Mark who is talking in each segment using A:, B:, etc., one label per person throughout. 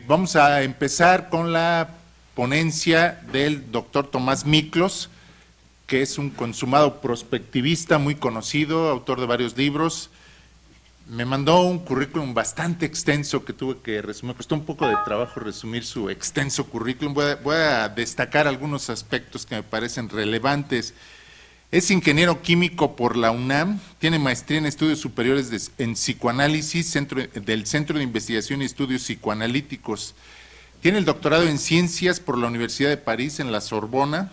A: Vamos a empezar con la ponencia del doctor Tomás Miklos, que es un consumado prospectivista muy conocido, autor de varios libros. Me mandó un currículum bastante extenso que tuve que resumir. Costó un poco de trabajo resumir su extenso currículum. Voy a destacar algunos aspectos que me parecen relevantes. Es ingeniero químico por la UNAM, tiene maestría en estudios superiores en psicoanálisis del Centro de Investigación y Estudios Psicoanalíticos. Tiene el doctorado en ciencias por la Universidad de París en la Sorbona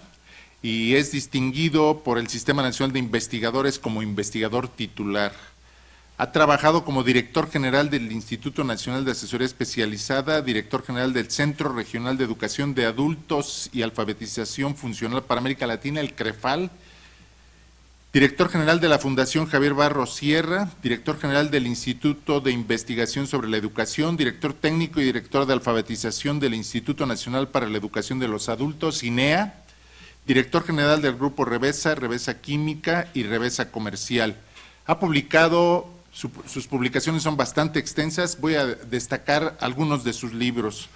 A: y es distinguido por el Sistema Nacional de Investigadores como investigador titular. Ha trabajado como director general del Instituto Nacional de Asesoría Especializada, director general del Centro Regional de Educación de Adultos y Alfabetización Funcional para América Latina, el CREFAL, director general de la Fundación Javier Barros Sierra, director general del Instituto de Investigación sobre la Educación, director técnico y director de alfabetización del Instituto Nacional para la Educación de los Adultos, INEA, director general del Grupo Revesa, Revesa Química y Revesa Comercial. Ha publicado, sus publicaciones son bastante extensas, voy a destacar algunos de sus libros.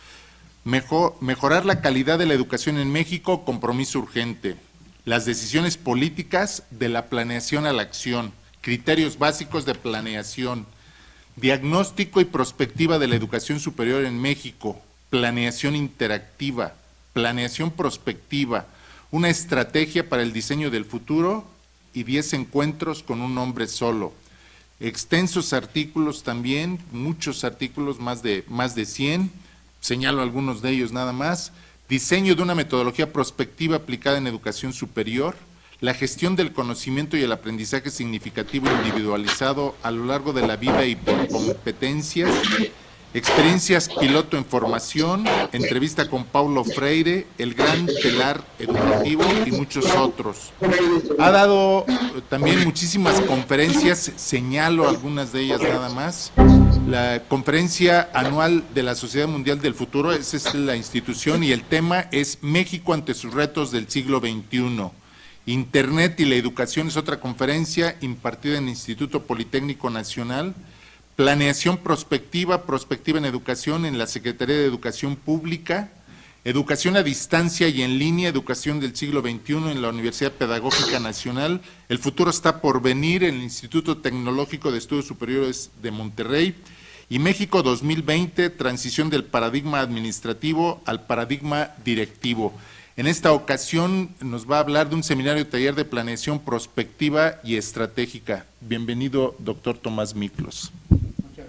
A: Mejorar la calidad de la educación en México, compromiso urgente. Las decisiones políticas de la planeación a la acción, criterios básicos de planeación, diagnóstico y prospectiva de la educación superior en México, planeación interactiva, planeación prospectiva, una estrategia para el diseño del futuro y 10 encuentros con un hombre solo. Extensos artículos también, muchos artículos, más de 100, señalo algunos de ellos nada más. Diseño de una metodología prospectiva aplicada en educación superior, la gestión del conocimiento y el aprendizaje significativo individualizado a lo largo de la vida y por competencias, experiencias piloto en formación, entrevista con Paulo Freire, el gran telar educativo y muchos otros. Ha dado también muchísimas conferencias, señalo algunas de ellas nada más. La conferencia anual de la Sociedad Mundial del Futuro, esa es la institución, y el tema es México ante sus retos del siglo XXI. Internet y la educación es otra conferencia impartida en el Instituto Politécnico Nacional. Planeación prospectiva, prospectiva en educación en la Secretaría de Educación Pública. Educación a distancia y en línea, educación del siglo XXI en la Universidad Pedagógica Nacional. El futuro está por venir en el Instituto Tecnológico de Estudios Superiores de Monterrey. Y México 2020, transición del paradigma administrativo al paradigma directivo. En esta ocasión nos va a hablar de un seminario taller de planeación prospectiva y estratégica. Bienvenido, doctor Tomás Miklos.
B: Muchas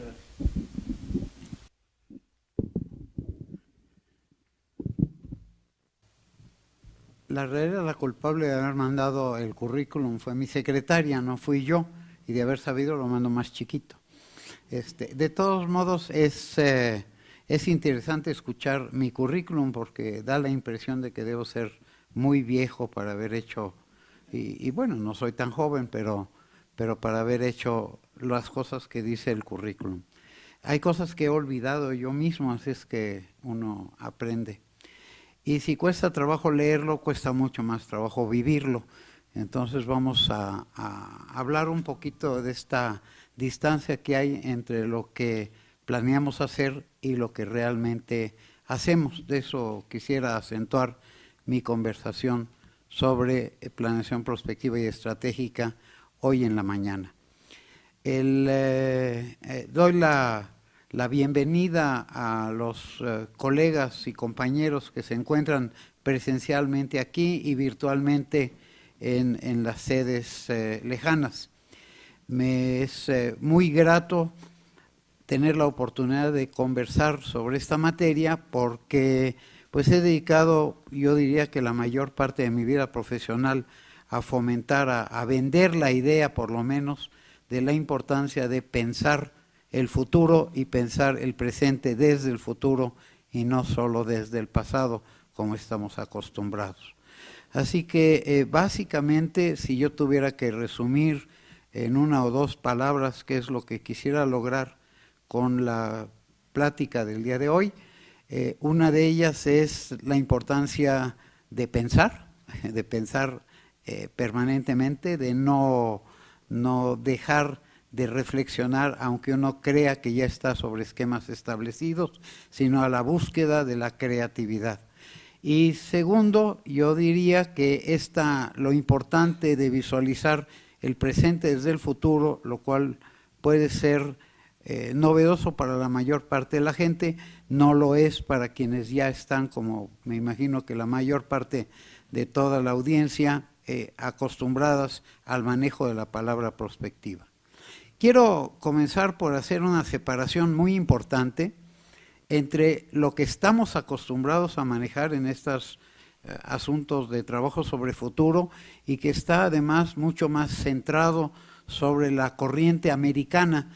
B: gracias. La culpable de haber mandado el currículum fue mi secretaria, no fui yo, y de haber sabido lo mando más chiquito. De todos modos, es interesante escuchar mi currículum porque da la impresión de que debo ser muy viejo para haber hecho, y bueno, no soy tan joven, pero para haber hecho las cosas que dice el currículum. Hay cosas que he olvidado yo mismo, así es que uno aprende. Y si cuesta trabajo leerlo, cuesta mucho más trabajo vivirlo. Entonces vamos a hablar un poquito de esta distancia que hay entre lo que planeamos hacer y lo que realmente hacemos. De eso quisiera acentuar mi conversación sobre planeación prospectiva y estratégica hoy en la mañana. Doy la bienvenida a los colegas y compañeros que se encuentran presencialmente aquí y virtualmente en las sedes lejanas. Me es muy grato tener la oportunidad de conversar sobre esta materia porque pues he dedicado, yo diría que la mayor parte de mi vida profesional a fomentar, a vender la idea por lo menos de la importancia de pensar el futuro y pensar el presente desde el futuro y no solo desde el pasado como estamos acostumbrados. Así que básicamente si yo tuviera que resumir en una o dos palabras qué es lo que quisiera lograr con la plática del día de hoy, una de ellas es la importancia de pensar permanentemente, de no dejar de reflexionar, aunque uno crea que ya está sobre esquemas establecidos, sino a la búsqueda de la creatividad. Y segundo, yo diría que lo importante de visualizar el presente desde el futuro, lo cual puede ser novedoso para la mayor parte de la gente, no lo es para quienes ya están, como me imagino que la mayor parte de toda la audiencia, acostumbradas al manejo de la palabra prospectiva. Quiero comenzar por hacer una separación muy importante entre lo que estamos acostumbrados a manejar en estos asuntos de trabajo sobre futuro y que está además mucho más centrado sobre la corriente americana,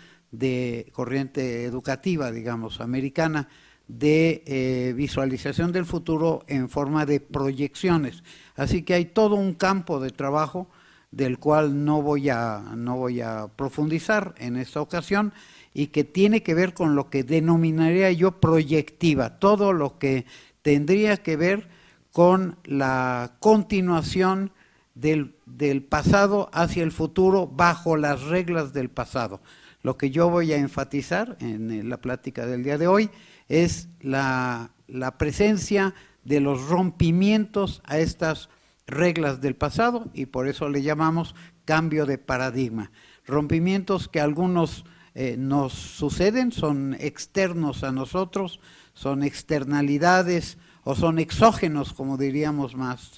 B: corriente educativa, digamos, americana, de visualización del futuro en forma de proyecciones. Así que hay todo un campo de trabajo del cual no voy a profundizar en esta ocasión y que tiene que ver con lo que denominaría yo proyectiva, todo lo que tendría que ver con la continuación del pasado hacia el futuro bajo las reglas del pasado. Lo que yo voy a enfatizar en la plática del día de hoy es la presencia de los rompimientos a estas reglas del pasado y por eso le llamamos cambio de paradigma. Rompimientos que algunos nos suceden, son externos a nosotros, son externalidades o son exógenos, como diríamos más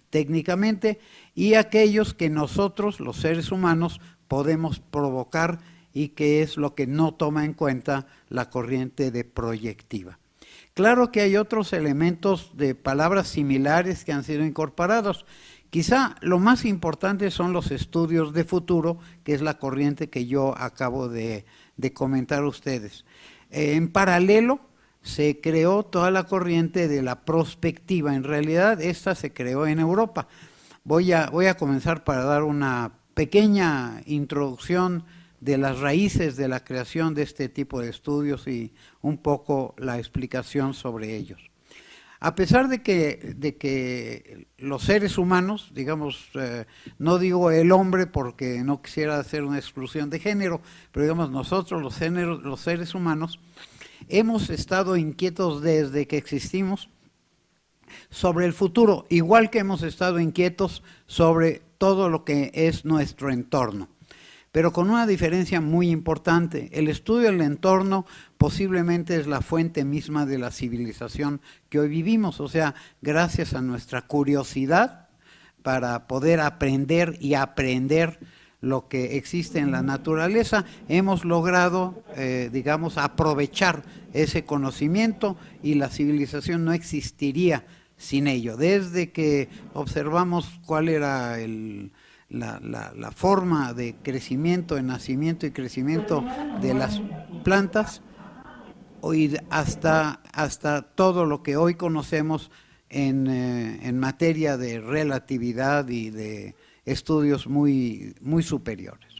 B: técnicamente, y aquellos que nosotros, los seres humanos, podemos provocar y que es lo que no toma en cuenta la corriente de proyectiva. Claro que hay otros elementos de palabras similares que han sido incorporados. Quizá lo más importante son los estudios de futuro, que es la corriente que yo acabo de comentar a ustedes. En paralelo se creó toda la corriente de la prospectiva. En realidad esta se creó en Europa. Voy a comenzar para dar una pequeña introducción de las raíces de la creación de este tipo de estudios y un poco la explicación sobre ellos. A pesar de que los seres humanos, digamos, no digo el hombre porque no quisiera hacer una exclusión de género, pero digamos nosotros los seres humanos, hemos estado inquietos desde que existimos sobre el futuro, igual que hemos estado inquietos sobre todo lo que es nuestro entorno. Pero con una diferencia muy importante. El estudio del entorno posiblemente es la fuente misma de la civilización que hoy vivimos, o sea, gracias a nuestra curiosidad para poder aprender y aprender lo que existe en la naturaleza, hemos logrado, digamos, aprovechar ese conocimiento y la civilización no existiría sin ello. Desde que observamos cuál era la forma de crecimiento, de nacimiento y crecimiento de las plantas, hasta todo lo que hoy conocemos en materia de relatividad y de estudios muy superiores.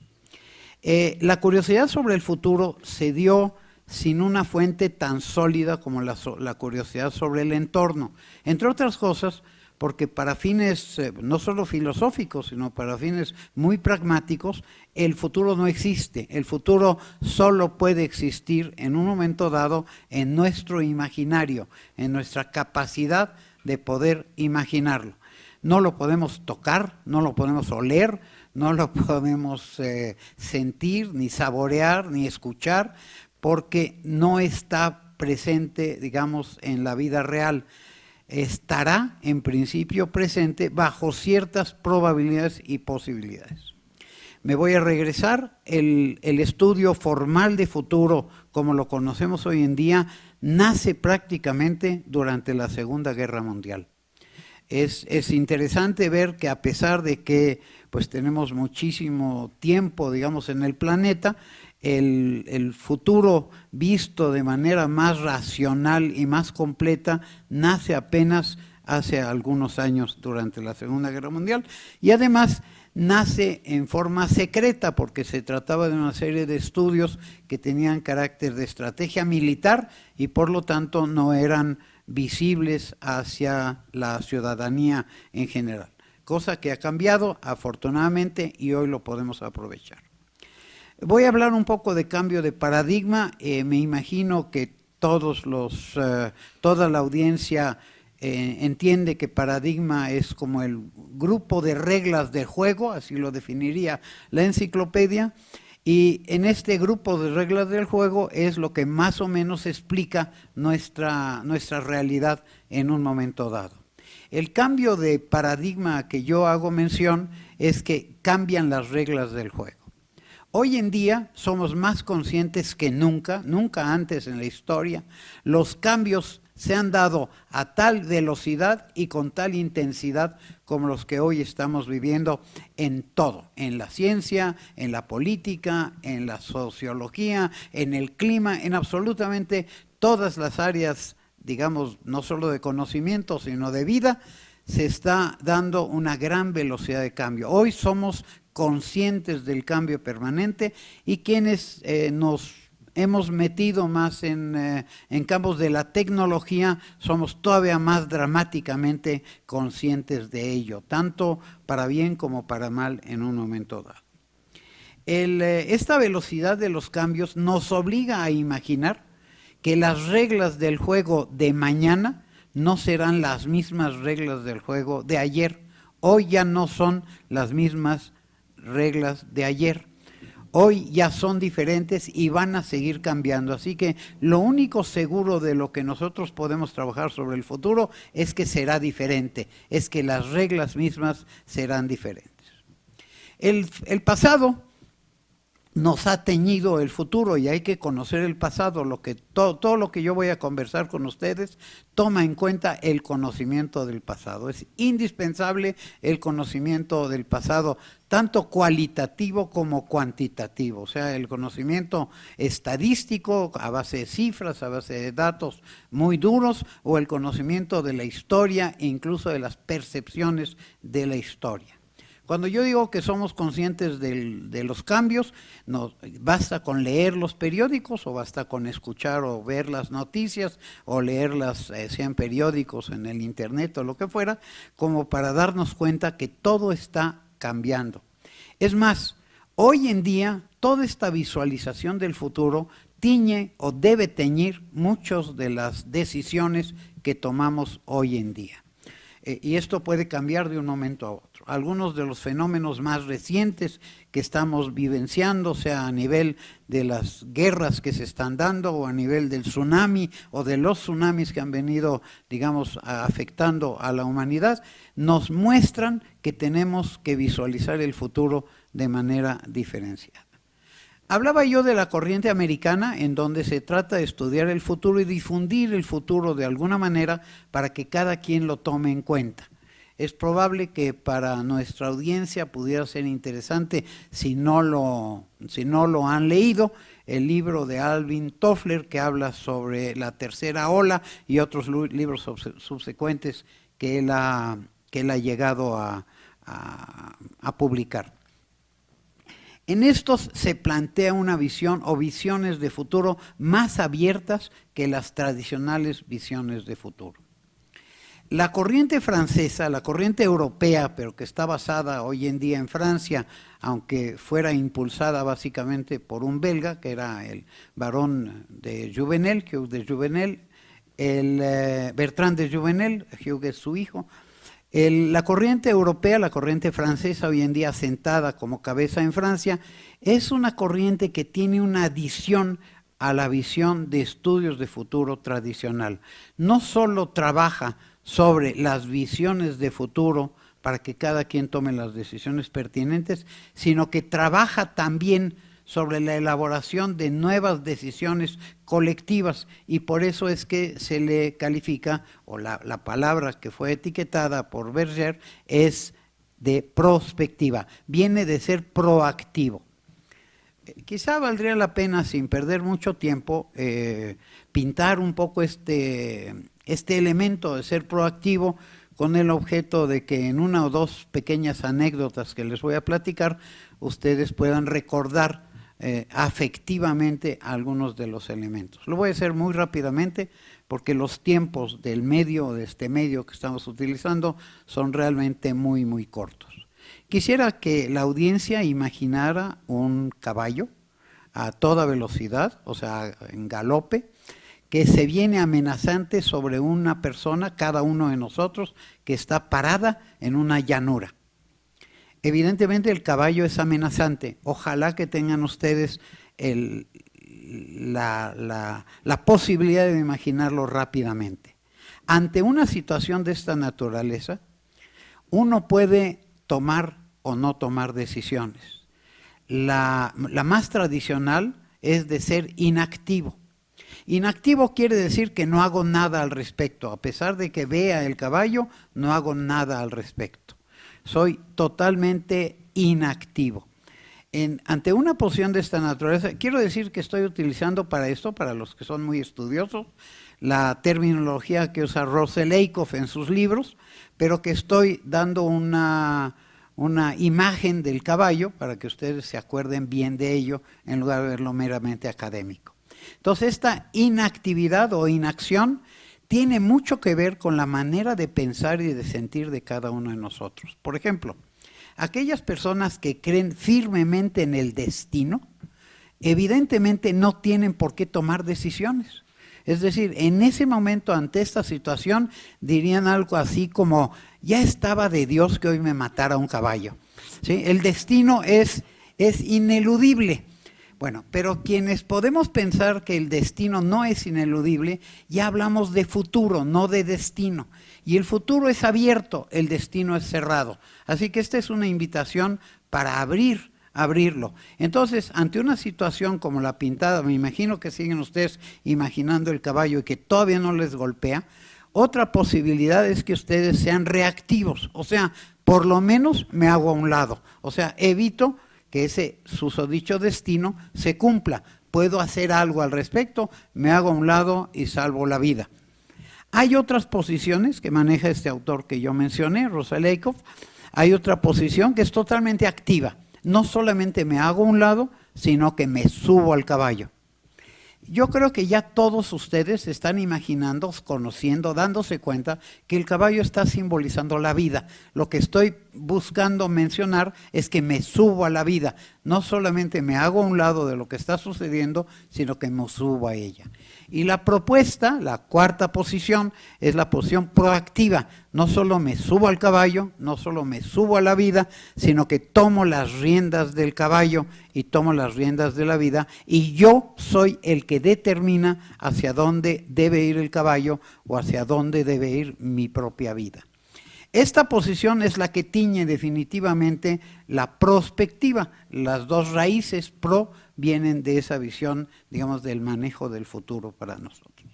B: La curiosidad sobre el futuro se dio sin una fuente tan sólida como la curiosidad sobre el entorno, entre otras cosas, porque para fines no solo filosóficos, sino para fines muy pragmáticos, el futuro no existe. El futuro solo puede existir en un momento dado en nuestro imaginario, en nuestra capacidad de poder imaginarlo. No lo podemos tocar, no lo podemos oler, no lo podemos sentir, ni saborear, ni escuchar, porque no está presente, digamos, en la vida real. Estará en principio presente bajo ciertas probabilidades y posibilidades. Me voy a regresar, el estudio formal de futuro, como lo conocemos hoy en día, nace prácticamente durante la Segunda Guerra Mundial. Es interesante ver que a pesar de que pues tenemos muchísimo tiempo, digamos, en el planeta, el futuro visto de manera más racional y más completa nace apenas hace algunos años durante la Segunda Guerra Mundial y además nace en forma secreta porque se trataba de una serie de estudios que tenían carácter de estrategia militar y por lo tanto no eran visibles hacia la ciudadanía en general, cosa que ha cambiado afortunadamente y hoy lo podemos aprovechar. Voy a hablar un poco de cambio de paradigma. Me imagino que toda la audiencia entiende que paradigma es como el grupo de reglas de juego, así lo definiría la enciclopedia, y en este grupo de reglas del juego es lo que más o menos explica nuestra realidad en un momento dado. El cambio de paradigma que yo hago mención es que cambian las reglas del juego. Hoy en día somos más conscientes que nunca, nunca antes en la historia. Los cambios se han dado a tal velocidad y con tal intensidad como los que hoy estamos viviendo en todo, en la ciencia, en la política, en la sociología, en el clima, en absolutamente todas las áreas, digamos, no solo de conocimiento, sino de vida. Se está dando una gran velocidad de cambio. Hoy somos conscientes del cambio permanente y quienes nos hemos metido más en campos de la tecnología somos todavía más dramáticamente conscientes de ello, tanto para bien como para mal en un momento dado. Esta velocidad de los cambios nos obliga a imaginar que las reglas del juego de mañana no serán las mismas reglas del juego de ayer. Hoy ya no son las mismas reglas de ayer. Hoy ya son diferentes y van a seguir cambiando. Así que lo único seguro de lo que nosotros podemos trabajar sobre el futuro es que será diferente, es que las reglas mismas serán diferentes. El pasado nos ha teñido el futuro y hay que conocer el pasado. Todo lo que yo voy a conversar con ustedes toma en cuenta el conocimiento del pasado. Es indispensable el conocimiento del pasado, tanto cualitativo como cuantitativo, o sea, el conocimiento estadístico a base de cifras, a base de datos muy duros, o el conocimiento de la historia e incluso de las percepciones de la historia. Cuando yo digo que somos conscientes de los cambios, no basta con leer los periódicos o basta con escuchar o ver las noticias o leerlas, sean periódicos en el internet o lo que fuera, como para darnos cuenta que todo está cambiando. Es más, hoy en día toda esta visualización del futuro tiñe o debe teñir muchas de las decisiones que tomamos hoy en día. Y esto puede cambiar de un momento a otro. Algunos de los fenómenos más recientes que estamos vivenciando, sea a nivel de las guerras que se están dando o a nivel del tsunami o de los tsunamis que han venido, digamos, afectando a la humanidad, nos muestran que tenemos que visualizar el futuro de manera diferenciada. Hablaba yo de la corriente americana, en donde se trata de estudiar el futuro y difundir el futuro de alguna manera para que cada quien lo tome en cuenta. Es probable que para nuestra audiencia pudiera ser interesante, si no lo han leído, el libro de Alvin Toffler, que habla sobre la tercera ola, y otros libros subsecuentes que él ha llegado a publicar. En estos se plantea una visión o visiones de futuro más abiertas que las tradicionales visiones de futuro. La corriente francesa, la corriente europea, pero que está basada hoy en día en Francia, aunque fuera impulsada básicamente por un belga, que era el barón de Jouvenel, Hugh de Jouvenel, Bertrand de Jouvenel, Hugh es su hijo. La corriente europea, la corriente francesa, hoy en día asentada como cabeza en Francia, es una corriente que tiene una adición a la visión de estudios de futuro tradicional. No solo trabaja sobre las visiones de futuro para que cada quien tome las decisiones pertinentes, sino que trabaja también sobre la elaboración de nuevas decisiones colectivas, y por eso es que se le califica, o la palabra que fue etiquetada por Berger es de prospectiva, viene de ser proactivo. Quizá valdría la pena, sin perder mucho tiempo, pintar un poco este elemento de ser proactivo, con el objeto de que en una o dos pequeñas anécdotas que les voy a platicar, ustedes puedan recordar afectivamente algunos de los elementos. Lo voy a hacer muy rápidamente porque los tiempos de este medio que estamos utilizando son realmente muy cortos. Quisiera que la audiencia imaginara un caballo, a toda velocidad, o sea, en galope, que se viene amenazante sobre una persona, cada uno de nosotros, que está parada en una llanura. Evidentemente el caballo es amenazante. Ojalá que tengan ustedes la posibilidad de imaginarlo rápidamente. Ante una situación de esta naturaleza, uno puede tomar o no tomar decisiones. La más tradicional es de ser inactivo. Inactivo quiere decir que no hago nada al respecto. A pesar de que vea el caballo, no hago nada al respecto. Soy totalmente inactivo. Ante una posición de esta naturaleza, quiero decir que estoy utilizando para esto, para los que son muy estudiosos, la terminología que usa Russell Ackoff en sus libros, pero que estoy dando una imagen del caballo para que ustedes se acuerden bien de ello en lugar de verlo meramente académico. Entonces, esta inactividad o inacción tiene mucho que ver con la manera de pensar y de sentir de cada uno de nosotros. Por ejemplo, aquellas personas que creen firmemente en el destino, evidentemente no tienen por qué tomar decisiones. Es decir, en ese momento, ante esta situación, dirían algo así como, ya estaba de Dios que hoy me matara un caballo. ¿Sí? El destino es ineludible. Bueno, pero quienes podemos pensar que el destino no es ineludible, ya hablamos de futuro, no de destino. Y el futuro es abierto, el destino es cerrado. Así que esta es una invitación para abrirlo. Entonces, ante una situación como la pintada, me imagino que siguen ustedes imaginando el caballo y que todavía no les golpea, otra posibilidad es que ustedes sean reactivos. O sea, por lo menos me hago a un lado. O sea, evito que ese susodicho destino se cumpla. Puedo hacer algo al respecto, me hago a un lado y salvo la vida. Hay otras posiciones que maneja este autor que yo mencioné, Russell Ackoff. Hay otra posición que es totalmente activa. No solamente me hago a un lado, sino que me subo al caballo. Yo creo que ya todos ustedes están imaginando, conociendo, dándose cuenta que el caballo está simbolizando la vida. Lo que estoy buscando mencionar es que me subo a la vida. No solamente me hago a un lado de lo que está sucediendo, sino que me subo a ella. Y la propuesta, la cuarta posición, es la posición proactiva. No solo me subo al caballo, no solo me subo a la vida, sino que tomo las riendas del caballo y tomo las riendas de la vida, y yo soy el que determina hacia dónde debe ir el caballo o hacia dónde debe ir mi propia vida. Esta posición es la que tiñe definitivamente la prospectiva. Las dos raíces pro vienen de esa visión, digamos, del manejo del futuro para nosotros.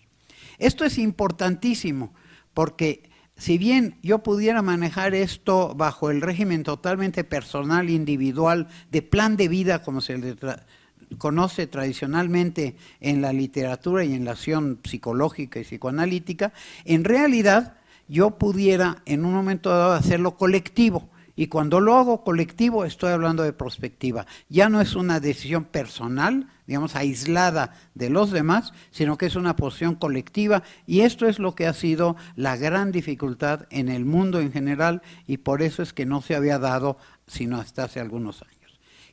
B: Esto es importantísimo porque si bien yo pudiera manejar esto bajo el régimen totalmente personal, individual, de plan de vida, como se le conoce tradicionalmente en la literatura y en la acción psicológica y psicoanalítica, en realidad yo pudiera en un momento dado hacerlo colectivo. Y cuando lo hago colectivo estoy hablando de prospectiva. Ya no es una decisión personal, digamos, aislada de los demás, sino que es una posición colectiva, y esto es lo que ha sido la gran dificultad en el mundo en general, y por eso es que no se había dado sino hasta hace algunos años.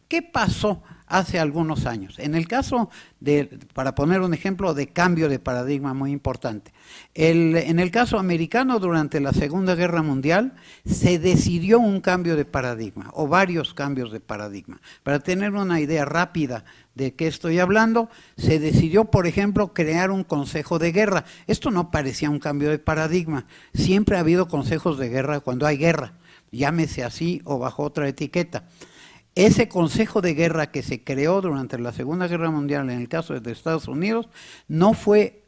B: ¿Qué pasó hace algunos años? En el caso de, para poner un ejemplo de cambio de paradigma muy importante, en el caso americano durante la Segunda Guerra Mundial se decidió un cambio de paradigma o varios cambios de paradigma. Para tener una idea rápida de qué estoy hablando, se decidió, por ejemplo, crear un consejo de guerra. Esto no parecía un cambio de paradigma. Siempre ha habido consejos de guerra cuando hay guerra, llámese así o bajo otra etiqueta. Ese consejo de guerra que se creó durante la Segunda Guerra Mundial en el caso de Estados Unidos no fue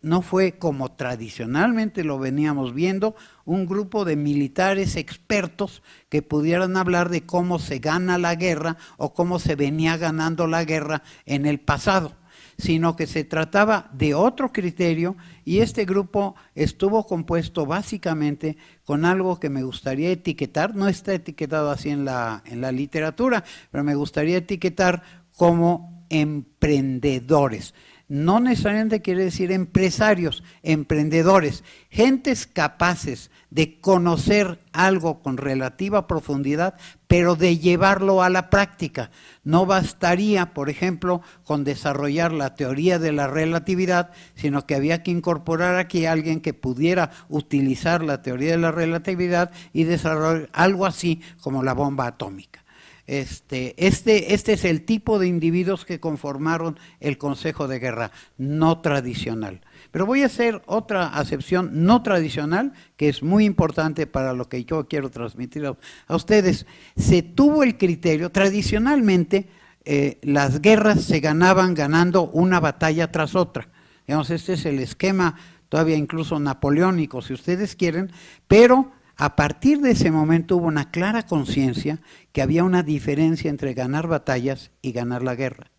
B: como tradicionalmente lo veníamos viendo, un grupo de militares expertos que pudieran hablar de cómo se gana la guerra o cómo se venía ganando la guerra en el pasado, sino que se trataba de otro criterio, y este grupo estuvo compuesto básicamente con algo que me gustaría etiquetar, no está etiquetado así en la literatura, pero me gustaría etiquetar como emprendedores. no necesariamente quiere decir empresarios, emprendedores, gentes capaces de conocer algo con relativa profundidad, pero de llevarlo a la práctica. No bastaría, por ejemplo, con desarrollar la teoría de la relatividad, sino que había que incorporar aquí a alguien que pudiera utilizar la teoría de la relatividad y desarrollar algo así como la bomba atómica. Este es el tipo de individuos que conformaron el Consejo de Guerra, no tradicional. Pero voy a hacer otra acepción no tradicional, que es muy importante para lo que yo quiero transmitir a ustedes. Se tuvo el criterio, tradicionalmente las guerras se ganaban ganando una batalla tras otra. Digamos, este es el esquema todavía incluso napoleónico, si ustedes quieren, pero a partir de ese momento hubo una clara conciencia que había una diferencia entre ganar batallas y ganar la guerra.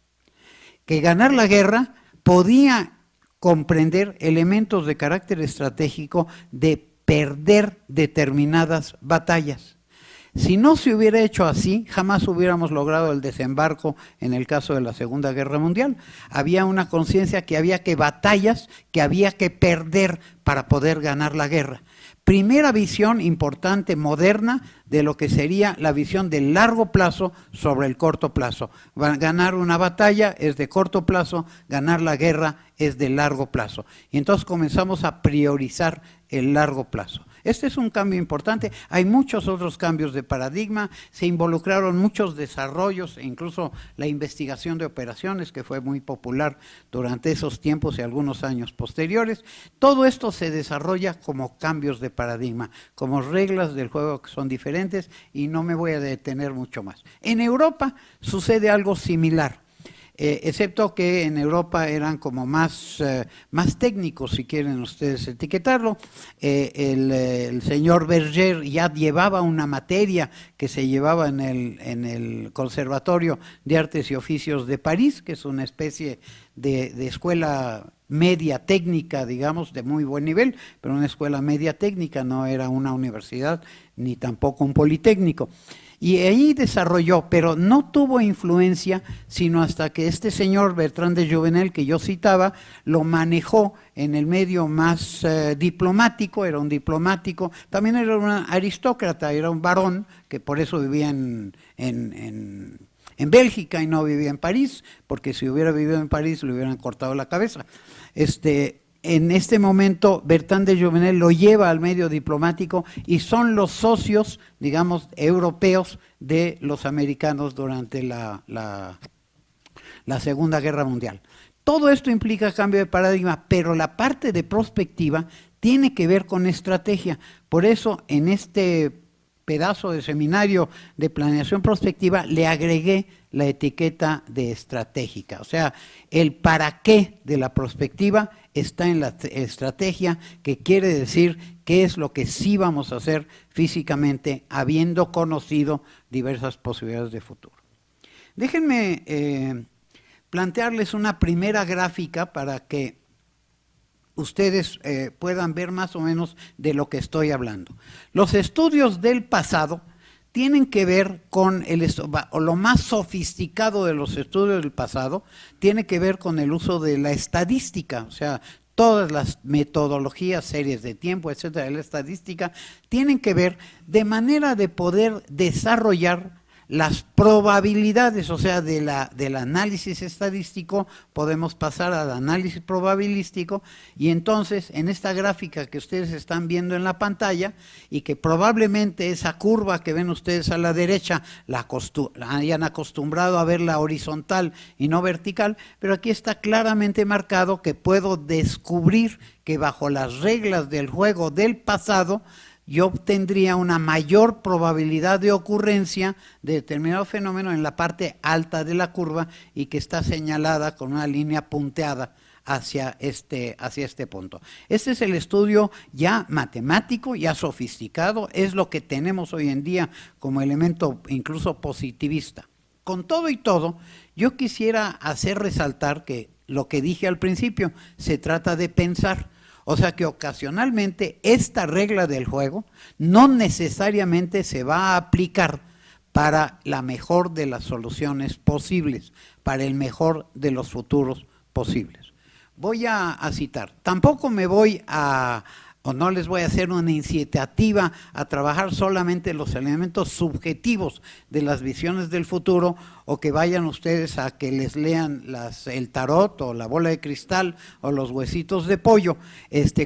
B: Que ganar la guerra podía comprender elementos de carácter estratégico de perder determinadas batallas. Si no se hubiera hecho así, jamás hubiéramos logrado el desembarco en el caso de la Segunda Guerra Mundial. Había una conciencia que había batallas que había que perder para poder ganar la guerra. Primera visión importante, moderna, de lo que sería la visión del largo plazo sobre el corto plazo. Ganar una batalla es de corto plazo, ganar la guerra es de largo plazo. Y entonces comenzamos a priorizar el largo plazo. Este es un cambio importante. Hay muchos otros cambios de paradigma, se involucraron muchos desarrollos, incluso la investigación de operaciones, que fue muy popular durante esos tiempos y algunos años posteriores. Todo esto se desarrolla como cambios de paradigma, como reglas del juego que son diferentes, y no me voy a detener mucho más. En Europa sucede algo similar. Excepto que en Europa eran como más técnicos, si quieren ustedes etiquetarlo. El señor Berger ya llevaba una materia que se llevaba en el Conservatorio de Artes y Oficios de París, que es una especie de escuela media técnica, digamos, de muy buen nivel, pero una escuela media técnica, no era una universidad ni tampoco un politécnico. Y ahí desarrolló, pero no tuvo influencia, sino hasta que este señor Bertrand de Jouvenel, que yo citaba, lo manejó en el medio más diplomático. Era un diplomático, también era un aristócrata, era un varón, que por eso vivía en Bélgica y no vivía en París, porque si hubiera vivido en París le hubieran cortado la cabeza. En este momento, Bertrand de Jouvenel lo lleva al medio diplomático y son los socios, digamos, europeos de los americanos durante la Segunda Guerra Mundial. Todo esto implica cambio de paradigma, pero la parte de prospectiva tiene que ver con estrategia. Por eso, en este pedazo de seminario de planeación prospectiva le agregué la etiqueta de estratégica. O sea, el para qué de la prospectiva está en la estrategia, que quiere decir qué es lo que sí vamos a hacer físicamente, habiendo conocido diversas posibilidades de futuro. Déjenme plantearles una primera gráfica para que ustedes puedan ver más o menos de lo que estoy hablando. Los estudios del pasado tienen que ver con lo más sofisticado de los estudios del pasado, tiene que ver con el uso de la estadística, o sea, todas las metodologías, series de tiempo, etcétera, de la estadística, tienen que ver de manera de poder desarrollar las probabilidades, o sea, del análisis estadístico podemos pasar al análisis probabilístico, y entonces en esta gráfica que ustedes están viendo en la pantalla, y que probablemente esa curva que ven ustedes a la derecha la hayan acostumbrado a verla horizontal y no vertical, pero aquí está claramente marcado que puedo descubrir que bajo las reglas del juego del pasado yo obtendría una mayor probabilidad de ocurrencia de determinado fenómeno en la parte alta de la curva, y que está señalada con una línea punteada hacia este punto. Este es el estudio ya matemático, ya sofisticado, es lo que tenemos hoy en día como elemento incluso positivista. Con todo y todo, yo quisiera hacer resaltar que lo que dije al principio, se trata de pensar. O sea que ocasionalmente esta regla del juego no necesariamente se va a aplicar para la mejor de las soluciones posibles, para el mejor de los futuros posibles. voy a citar, tampoco me voy a, o no les voy a hacer una incitativa a trabajar solamente los elementos subjetivos de las visiones del futuro, o que vayan ustedes a que les lean el tarot o la bola de cristal o los huesitos de pollo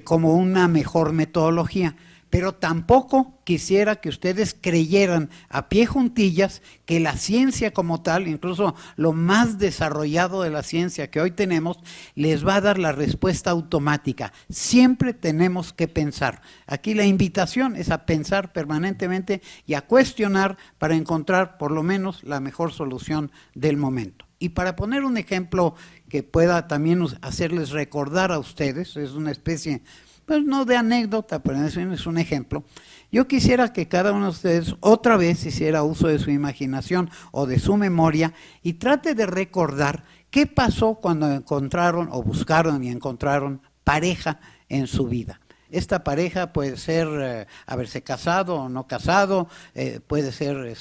B: como una mejor metodología. Pero tampoco quisiera que ustedes creyeran a pie juntillas que la ciencia como tal, incluso lo más desarrollado de la ciencia que hoy tenemos, les va a dar la respuesta automática. Siempre tenemos que pensar. Aquí la invitación es a pensar permanentemente y a cuestionar para encontrar por lo menos la mejor solución del momento. Y para poner un ejemplo que pueda también hacerles recordar a ustedes, es una especie, pues no de anécdota, pero es un ejemplo. Yo quisiera que cada uno de ustedes otra vez hiciera uso de su imaginación o de su memoria y trate de recordar qué pasó cuando encontraron o buscaron y encontraron pareja en su vida. Esta pareja puede ser haberse casado o no casado, puede ser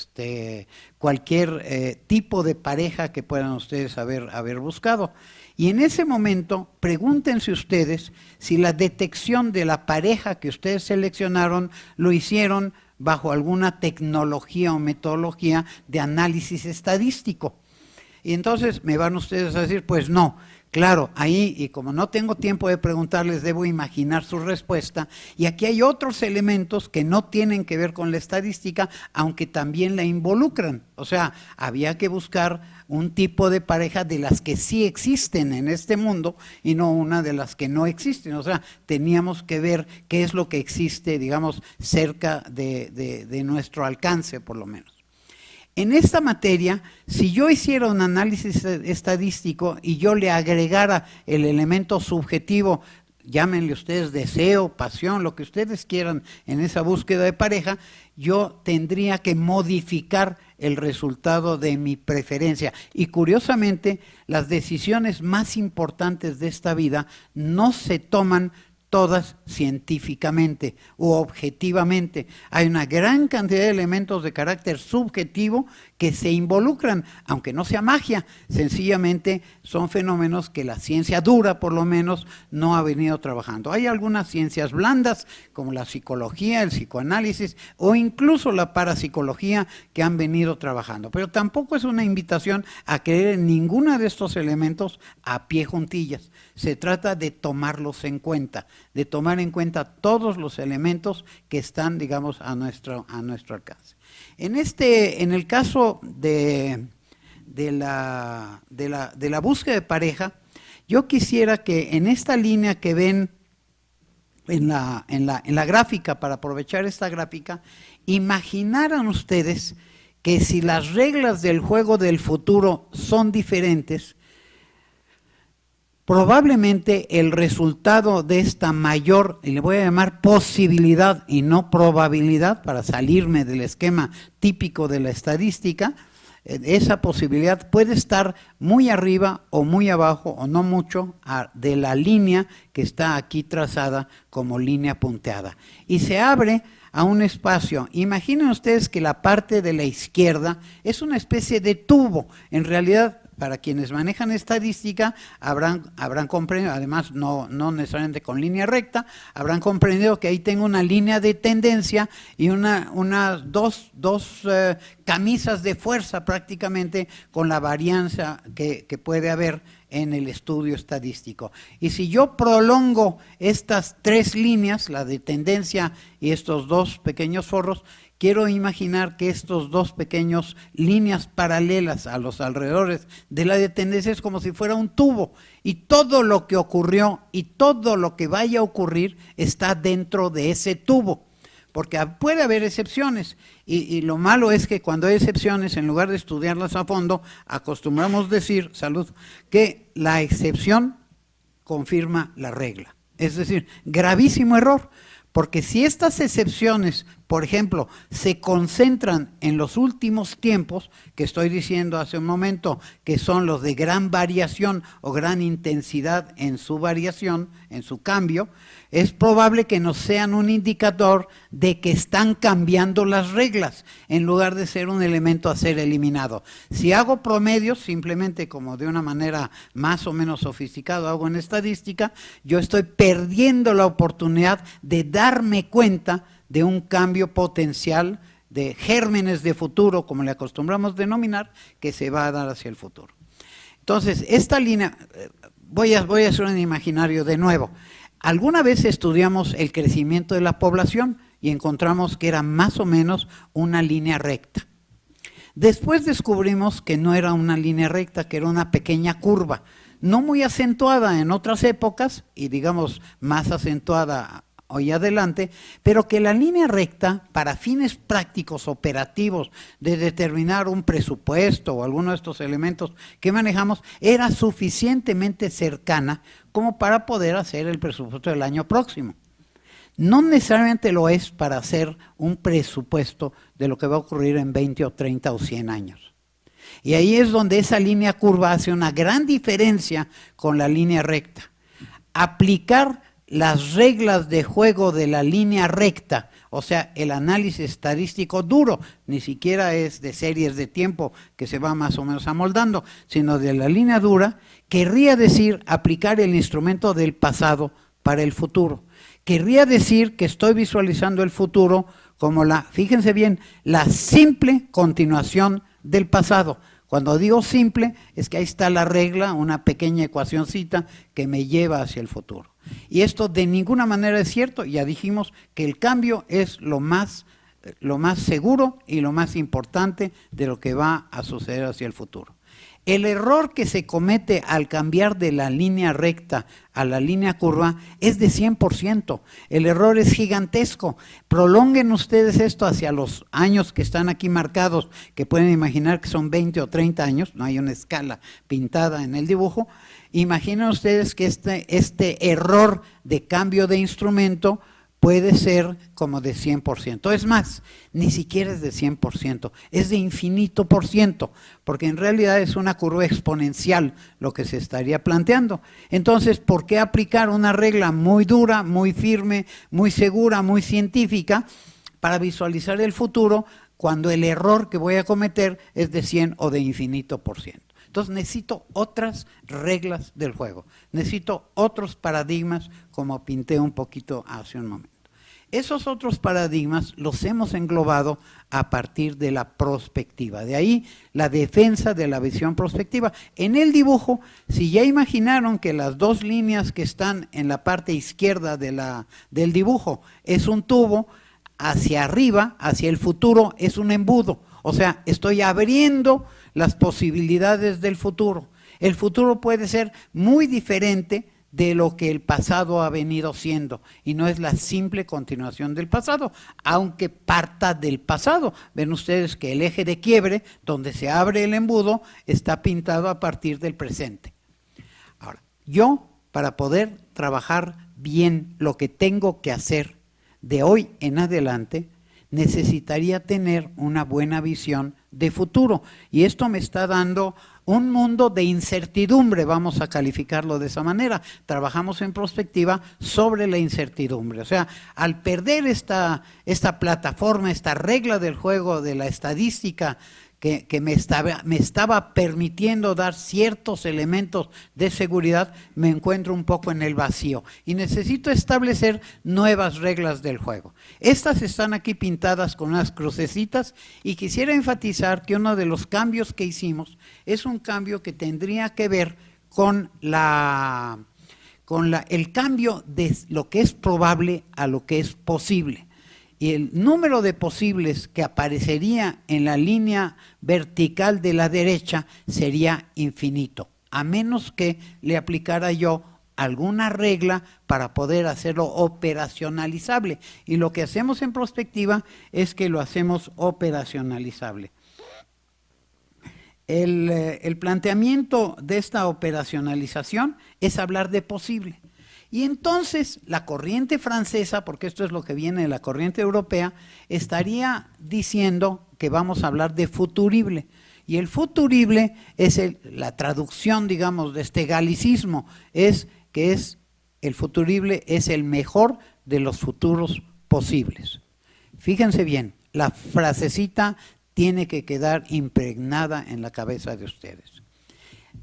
B: cualquier tipo de pareja que puedan ustedes haber buscado. Y en ese momento, pregúntense ustedes si la detección de la pareja que ustedes seleccionaron lo hicieron bajo alguna tecnología o metodología de análisis estadístico. Y entonces me van ustedes a decir, pues no. Claro, ahí, y como no tengo tiempo de preguntarles, debo imaginar su respuesta. Y aquí hay otros elementos que no tienen que ver con la estadística, aunque también la involucran. O sea, había que buscar un tipo de pareja de las que sí existen en este mundo y no una de las que no existen. O sea, teníamos que ver qué es lo que existe, digamos, cerca de nuestro alcance, por lo menos. En esta materia, si yo hiciera un análisis estadístico y yo le agregara el elemento subjetivo, llámenle ustedes deseo, pasión, lo que ustedes quieran en esa búsqueda de pareja, yo tendría que modificar el resultado de mi preferencia. Y curiosamente, las decisiones más importantes de esta vida no se toman todas científicamente u objetivamente. Hay una gran cantidad de elementos de carácter subjetivo que se involucran, aunque no sea magia, sencillamente son fenómenos que la ciencia dura, por lo menos, no ha venido trabajando. Hay algunas ciencias blandas, como la psicología, el psicoanálisis o incluso la parapsicología, que han venido trabajando. Pero tampoco es una invitación a creer en ninguno de estos elementos a pie juntillas. Se trata de tomarlos en cuenta, de tomar en cuenta todos los elementos que están, digamos, a nuestro alcance. En el caso de la búsqueda de pareja, yo quisiera que en esta línea que ven en la gráfica, para aprovechar esta gráfica, imaginaran ustedes que si las reglas del juego del futuro son diferentes, probablemente el resultado de esta mayor, y le voy a llamar posibilidad y no probabilidad, para salirme del esquema típico de la estadística, esa posibilidad puede estar muy arriba o muy abajo o no mucho de la línea que está aquí trazada como línea punteada. Y se abre a un espacio. Imaginen ustedes que la parte de la izquierda es una especie de tubo. En realidad, para quienes manejan estadística, habrán comprendido, además no necesariamente con línea recta, habrán comprendido que ahí tengo una línea de tendencia y dos camisas de fuerza prácticamente, con la varianza que puede haber en el estudio estadístico. Y si yo prolongo estas tres líneas, la de tendencia y estos dos pequeños forros, quiero imaginar que estos dos pequeños líneas paralelas a los alrededores de la de tendencia es como si fuera un tubo, y todo lo que ocurrió y todo lo que vaya a ocurrir está dentro de ese tubo. Porque puede haber excepciones, y lo malo es que cuando hay excepciones, en lugar de estudiarlas a fondo, acostumbramos decir, salud, que la excepción confirma la regla. Es decir, gravísimo error, porque si estas excepciones, por ejemplo, se concentran en los últimos tiempos, que estoy diciendo hace un momento, que son los de gran variación o gran intensidad en su variación, en su cambio, es probable que nos sean un indicador de que están cambiando las reglas, en lugar de ser un elemento a ser eliminado. Si hago promedios, simplemente como de una manera más o menos sofisticada hago en estadística, yo estoy perdiendo la oportunidad de darme cuenta de un cambio potencial de gérmenes de futuro, como le acostumbramos denominar, que se va a dar hacia el futuro. Entonces, esta línea, voy a hacer un imaginario de nuevo. Alguna vez estudiamos el crecimiento de la población y encontramos que era más o menos una línea recta. Después descubrimos que no era una línea recta, que era una pequeña curva, no muy acentuada en otras épocas y digamos más acentuada hoy adelante, pero que la línea recta, para fines prácticos, operativos, de determinar un presupuesto o alguno de estos elementos que manejamos, era suficientemente cercana como para poder hacer el presupuesto del año próximo. No necesariamente lo es para hacer un presupuesto de lo que va a ocurrir en 20 o 30 o 100 años. Y ahí es donde esa línea curva hace una gran diferencia con la línea recta. Aplicar las reglas de juego de la línea recta, o sea, el análisis estadístico duro, ni siquiera es de series de tiempo que se va más o menos amoldando, sino de la línea dura, querría decir aplicar el instrumento del pasado para el futuro. Querría decir que estoy visualizando el futuro como fíjense bien, la simple continuación del pasado. Cuando digo simple, es que ahí está la regla, una pequeña ecuacioncita que me lleva hacia el futuro. Y esto de ninguna manera es cierto, ya dijimos que el cambio es lo más seguro y lo más importante de lo que va a suceder hacia el futuro. El error que se comete al cambiar de la línea recta a la línea curva es de 100%. El error es gigantesco. Prolonguen ustedes esto hacia los años que están aquí marcados, que pueden imaginar que son 20 o 30 años, no hay una escala pintada en el dibujo. Imaginen ustedes que este error de cambio de instrumento puede ser como de 100%. Es más, ni siquiera es de 100%, es de infinito por ciento, porque en realidad es una curva exponencial lo que se estaría planteando. Entonces, ¿por qué aplicar una regla muy dura, muy firme, muy segura, muy científica para visualizar el futuro cuando el error que voy a cometer es de 100 o de infinito por ciento? Entonces necesito otras reglas del juego, necesito otros paradigmas como pinté un poquito hace un momento. Esos otros paradigmas los hemos englobado a partir de la prospectiva, de ahí la defensa de la visión prospectiva. En el dibujo, si ya imaginaron que las dos líneas que están en la parte izquierda del dibujo es un tubo, hacia arriba, hacia el futuro, es un embudo. O sea, estoy abriendo las posibilidades del futuro. El futuro puede ser muy diferente de lo que el pasado ha venido siendo, y no es la simple continuación del pasado, aunque parta del pasado. Ven ustedes que el eje de quiebre, donde se abre el embudo, está pintado a partir del presente. Ahora, yo, para poder trabajar bien lo que tengo que hacer de hoy en adelante, necesitaría tener una buena visión de futuro, y esto me está dando un mundo de incertidumbre, vamos a calificarlo de esa manera. Trabajamos en prospectiva sobre la incertidumbre, o sea, al perder esta plataforma, esta regla del juego de la estadística que me estaba permitiendo dar ciertos elementos de seguridad, me encuentro un poco en el vacío y necesito establecer nuevas reglas del juego. Estas están aquí pintadas con unas crucecitas y quisiera enfatizar que uno de los cambios que hicimos es un cambio que tendría que ver con el cambio de lo que es probable a lo que es posible. Y el número de posibles que aparecería en la línea vertical de la derecha sería infinito, a menos que le aplicara yo alguna regla para poder hacerlo operacionalizable. Y lo que hacemos en prospectiva es que lo hacemos operacionalizable. El planteamiento de esta operacionalización es hablar de posible. Y entonces la corriente francesa, porque esto es lo que viene de la corriente europea, estaría diciendo que vamos a hablar de futurible. Y el futurible es la traducción, digamos, de este galicismo, es que es el futurible es el mejor de los futuros posibles. Fíjense bien, la frasecita tiene que quedar impregnada en la cabeza de ustedes.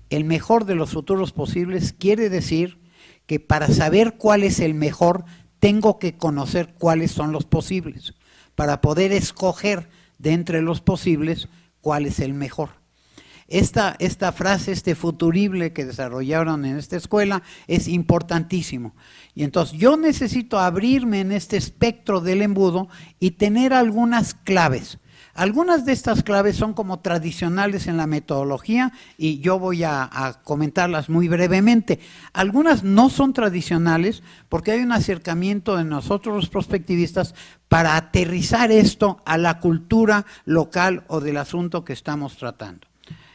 B: El mejor de los futuros posibles quiere decir que para saber cuál es el mejor, tengo que conocer cuáles son los posibles, para poder escoger de entre los posibles cuál es el mejor. Esta frase, este futurible que desarrollaron en esta escuela es importantísimo. Y entonces yo necesito abrirme en este espectro del embudo y tener algunas claves. Algunas de estas claves son como tradicionales en la metodología y yo voy a comentarlas muy brevemente. Algunas no son tradicionales porque hay un acercamiento de nosotros los prospectivistas para aterrizar esto a la cultura local o del asunto que estamos tratando.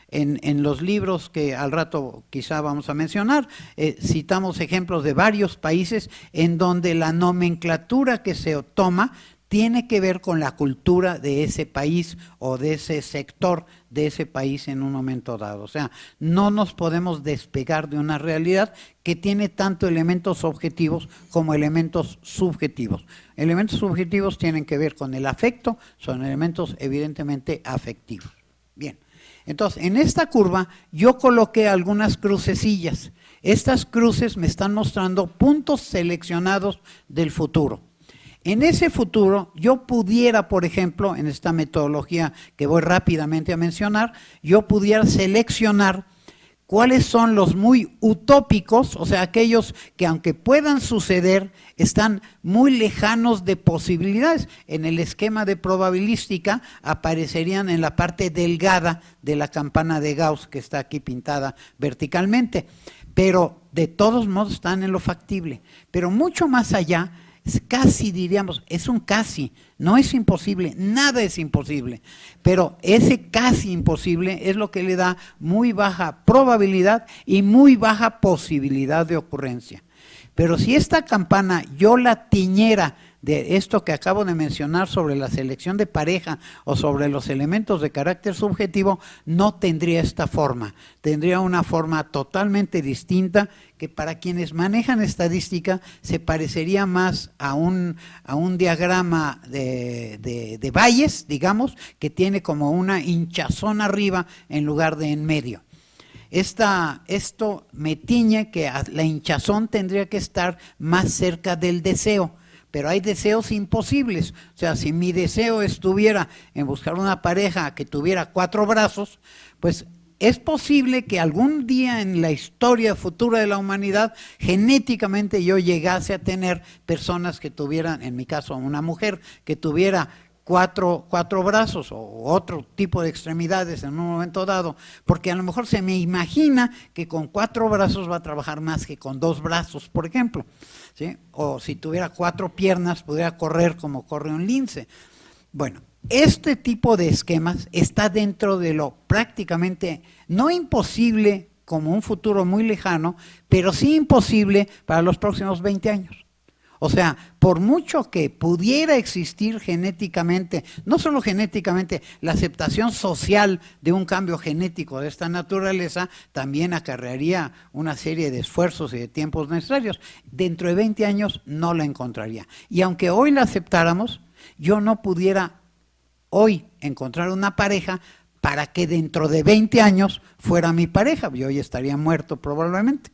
B: En los libros que al rato quizá vamos a mencionar, citamos ejemplos de varios países en donde la nomenclatura que se toma tiene que ver con la cultura de ese país o de ese sector de ese país en un momento dado. O sea, no nos podemos despegar de una realidad que tiene tanto elementos objetivos como elementos subjetivos. Elementos subjetivos tienen que ver con el afecto, son elementos evidentemente afectivos. Bien. Entonces, en esta curva yo coloqué algunas crucecillas. Estas cruces me están mostrando puntos seleccionados del futuro. En ese futuro yo pudiera, por ejemplo, en esta metodología que voy rápidamente a mencionar, yo pudiera seleccionar cuáles son los muy utópicos, o sea, aquellos que aunque puedan suceder, están muy lejanos de posibilidades. En el esquema de probabilística aparecerían en la parte delgada de la campana de Gauss, que está aquí pintada verticalmente, pero de todos modos están en lo factible. Pero mucho más allá, casi diríamos, es un casi, no es imposible, nada es imposible, pero ese casi imposible es lo que le da muy baja probabilidad y muy baja posibilidad de ocurrencia. Pero si esta campana yo la tiñera de esto que acabo de mencionar sobre la selección de pareja o sobre los elementos de carácter subjetivo, no tendría esta forma, tendría una forma totalmente distinta que para quienes manejan estadística se parecería más a un diagrama de valles, digamos, que tiene como una hinchazón arriba en lugar de en medio. Esto me tiñe que la hinchazón tendría que estar más cerca del deseo, pero hay deseos imposibles. O sea, si mi deseo estuviera en buscar una pareja que tuviera 4 brazos, pues es posible que algún día en la historia futura de la humanidad, genéticamente yo llegase a tener personas que tuvieran, en mi caso una mujer, que tuviera cuatro brazos o otro tipo de extremidades en un momento dado, porque a lo mejor se me imagina que con 4 brazos va a trabajar más que con 2 brazos, por ejemplo, ¿sí? O si tuviera 4 piernas, pudiera correr como corre un lince. Bueno, este tipo de esquemas está dentro de lo prácticamente no imposible como un futuro muy lejano, pero sí imposible para los próximos 20 años. O sea, por mucho que pudiera existir genéticamente, no solo genéticamente, la aceptación social de un cambio genético de esta naturaleza, también acarrearía una serie de esfuerzos y de tiempos necesarios. Dentro de 20 años no la encontraría. Y aunque hoy la aceptáramos, yo no pudiera hoy encontrar una pareja para que dentro de 20 años fuera mi pareja. Yo hoy estaría muerto probablemente.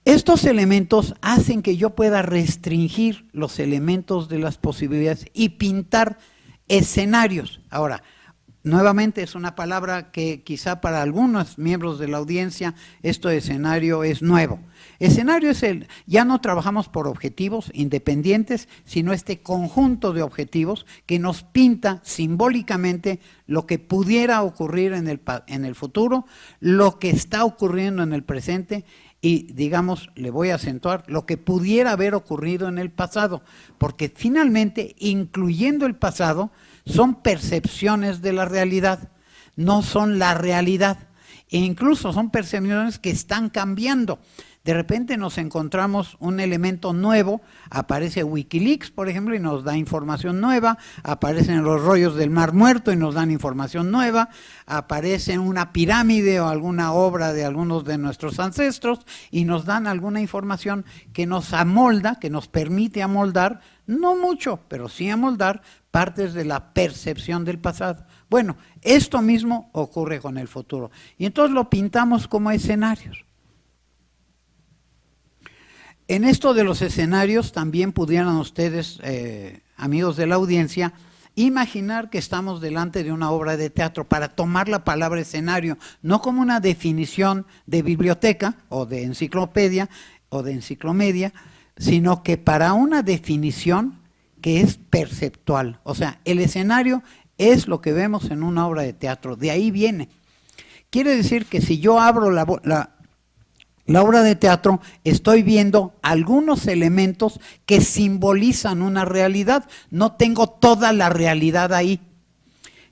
B: Estos elementos hacen que yo pueda restringir los elementos de las posibilidades y pintar escenarios. Ahora, nuevamente es una palabra que quizá para algunos miembros de la audiencia esto de escenario es nuevo. Escenario es ya no trabajamos por objetivos independientes, sino este conjunto de objetivos que nos pinta simbólicamente lo que pudiera ocurrir en el futuro, lo que está ocurriendo en el presente y, digamos, le voy a acentuar lo que pudiera haber ocurrido en el pasado, porque finalmente, incluyendo el pasado, son percepciones de la realidad, no son la realidad, e incluso son percepciones que están cambiando. De repente nos encontramos un elemento nuevo, aparece Wikileaks, por ejemplo, y nos da información nueva, aparecen los rollos del Mar Muerto y nos dan información nueva, aparece una pirámide o alguna obra de algunos de nuestros ancestros y nos dan alguna información que nos amolda, que nos permite amoldar, no mucho, pero sí amoldar partes de la percepción del pasado. Bueno, esto mismo ocurre con el futuro. Y entonces lo pintamos como escenarios. En esto de los escenarios también pudieran ustedes, amigos de la audiencia, imaginar que estamos delante de una obra de teatro para tomar la palabra escenario, no como una definición de biblioteca o de enciclopedia o de enciclomedia, sino que para una definición que es perceptual. O sea, el escenario es lo que vemos en una obra de teatro, de ahí viene. Quiere decir que si yo abro la obra de teatro, estoy viendo algunos elementos que simbolizan una realidad. No tengo toda la realidad ahí.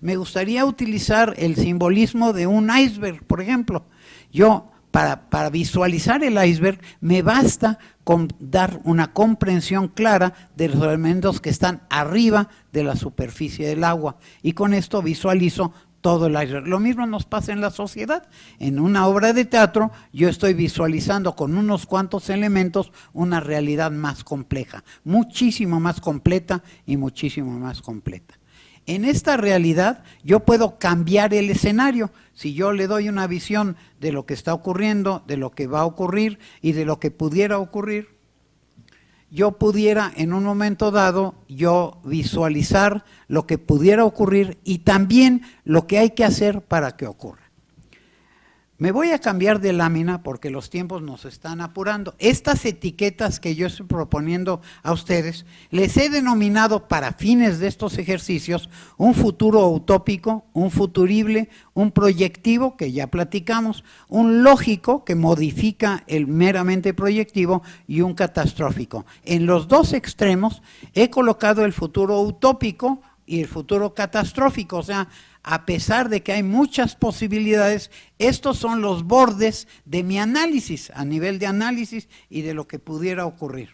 B: Me gustaría utilizar el simbolismo de un iceberg, por ejemplo. Yo, para visualizar el iceberg, me basta con dar una comprensión clara de los elementos que están arriba de la superficie del agua. Y con esto visualizo todo el iceberg. Lo mismo nos pasa en la sociedad. En una obra de teatro yo estoy visualizando con unos cuantos elementos una realidad más compleja, muchísimo más completa y muchísimo más completa. En esta realidad yo puedo cambiar el escenario. Si yo le doy una visión de lo que está ocurriendo, de lo que va a ocurrir y de lo que pudiera ocurrir, yo pudiera en un momento dado yo visualizar lo que pudiera ocurrir y también lo que hay que hacer para que ocurra. Me voy a cambiar de lámina porque los tiempos nos están apurando. Estas etiquetas que yo estoy proponiendo a ustedes, les he denominado para fines de estos ejercicios un futuro utópico, un futurible, un proyectivo, que ya platicamos, un lógico, que modifica el meramente proyectivo, y un catastrófico. En los dos extremos he colocado el futuro utópico y el futuro catastrófico, o sea, a pesar de que hay muchas posibilidades, estos son los bordes de mi análisis, a nivel de análisis y de lo que pudiera ocurrir.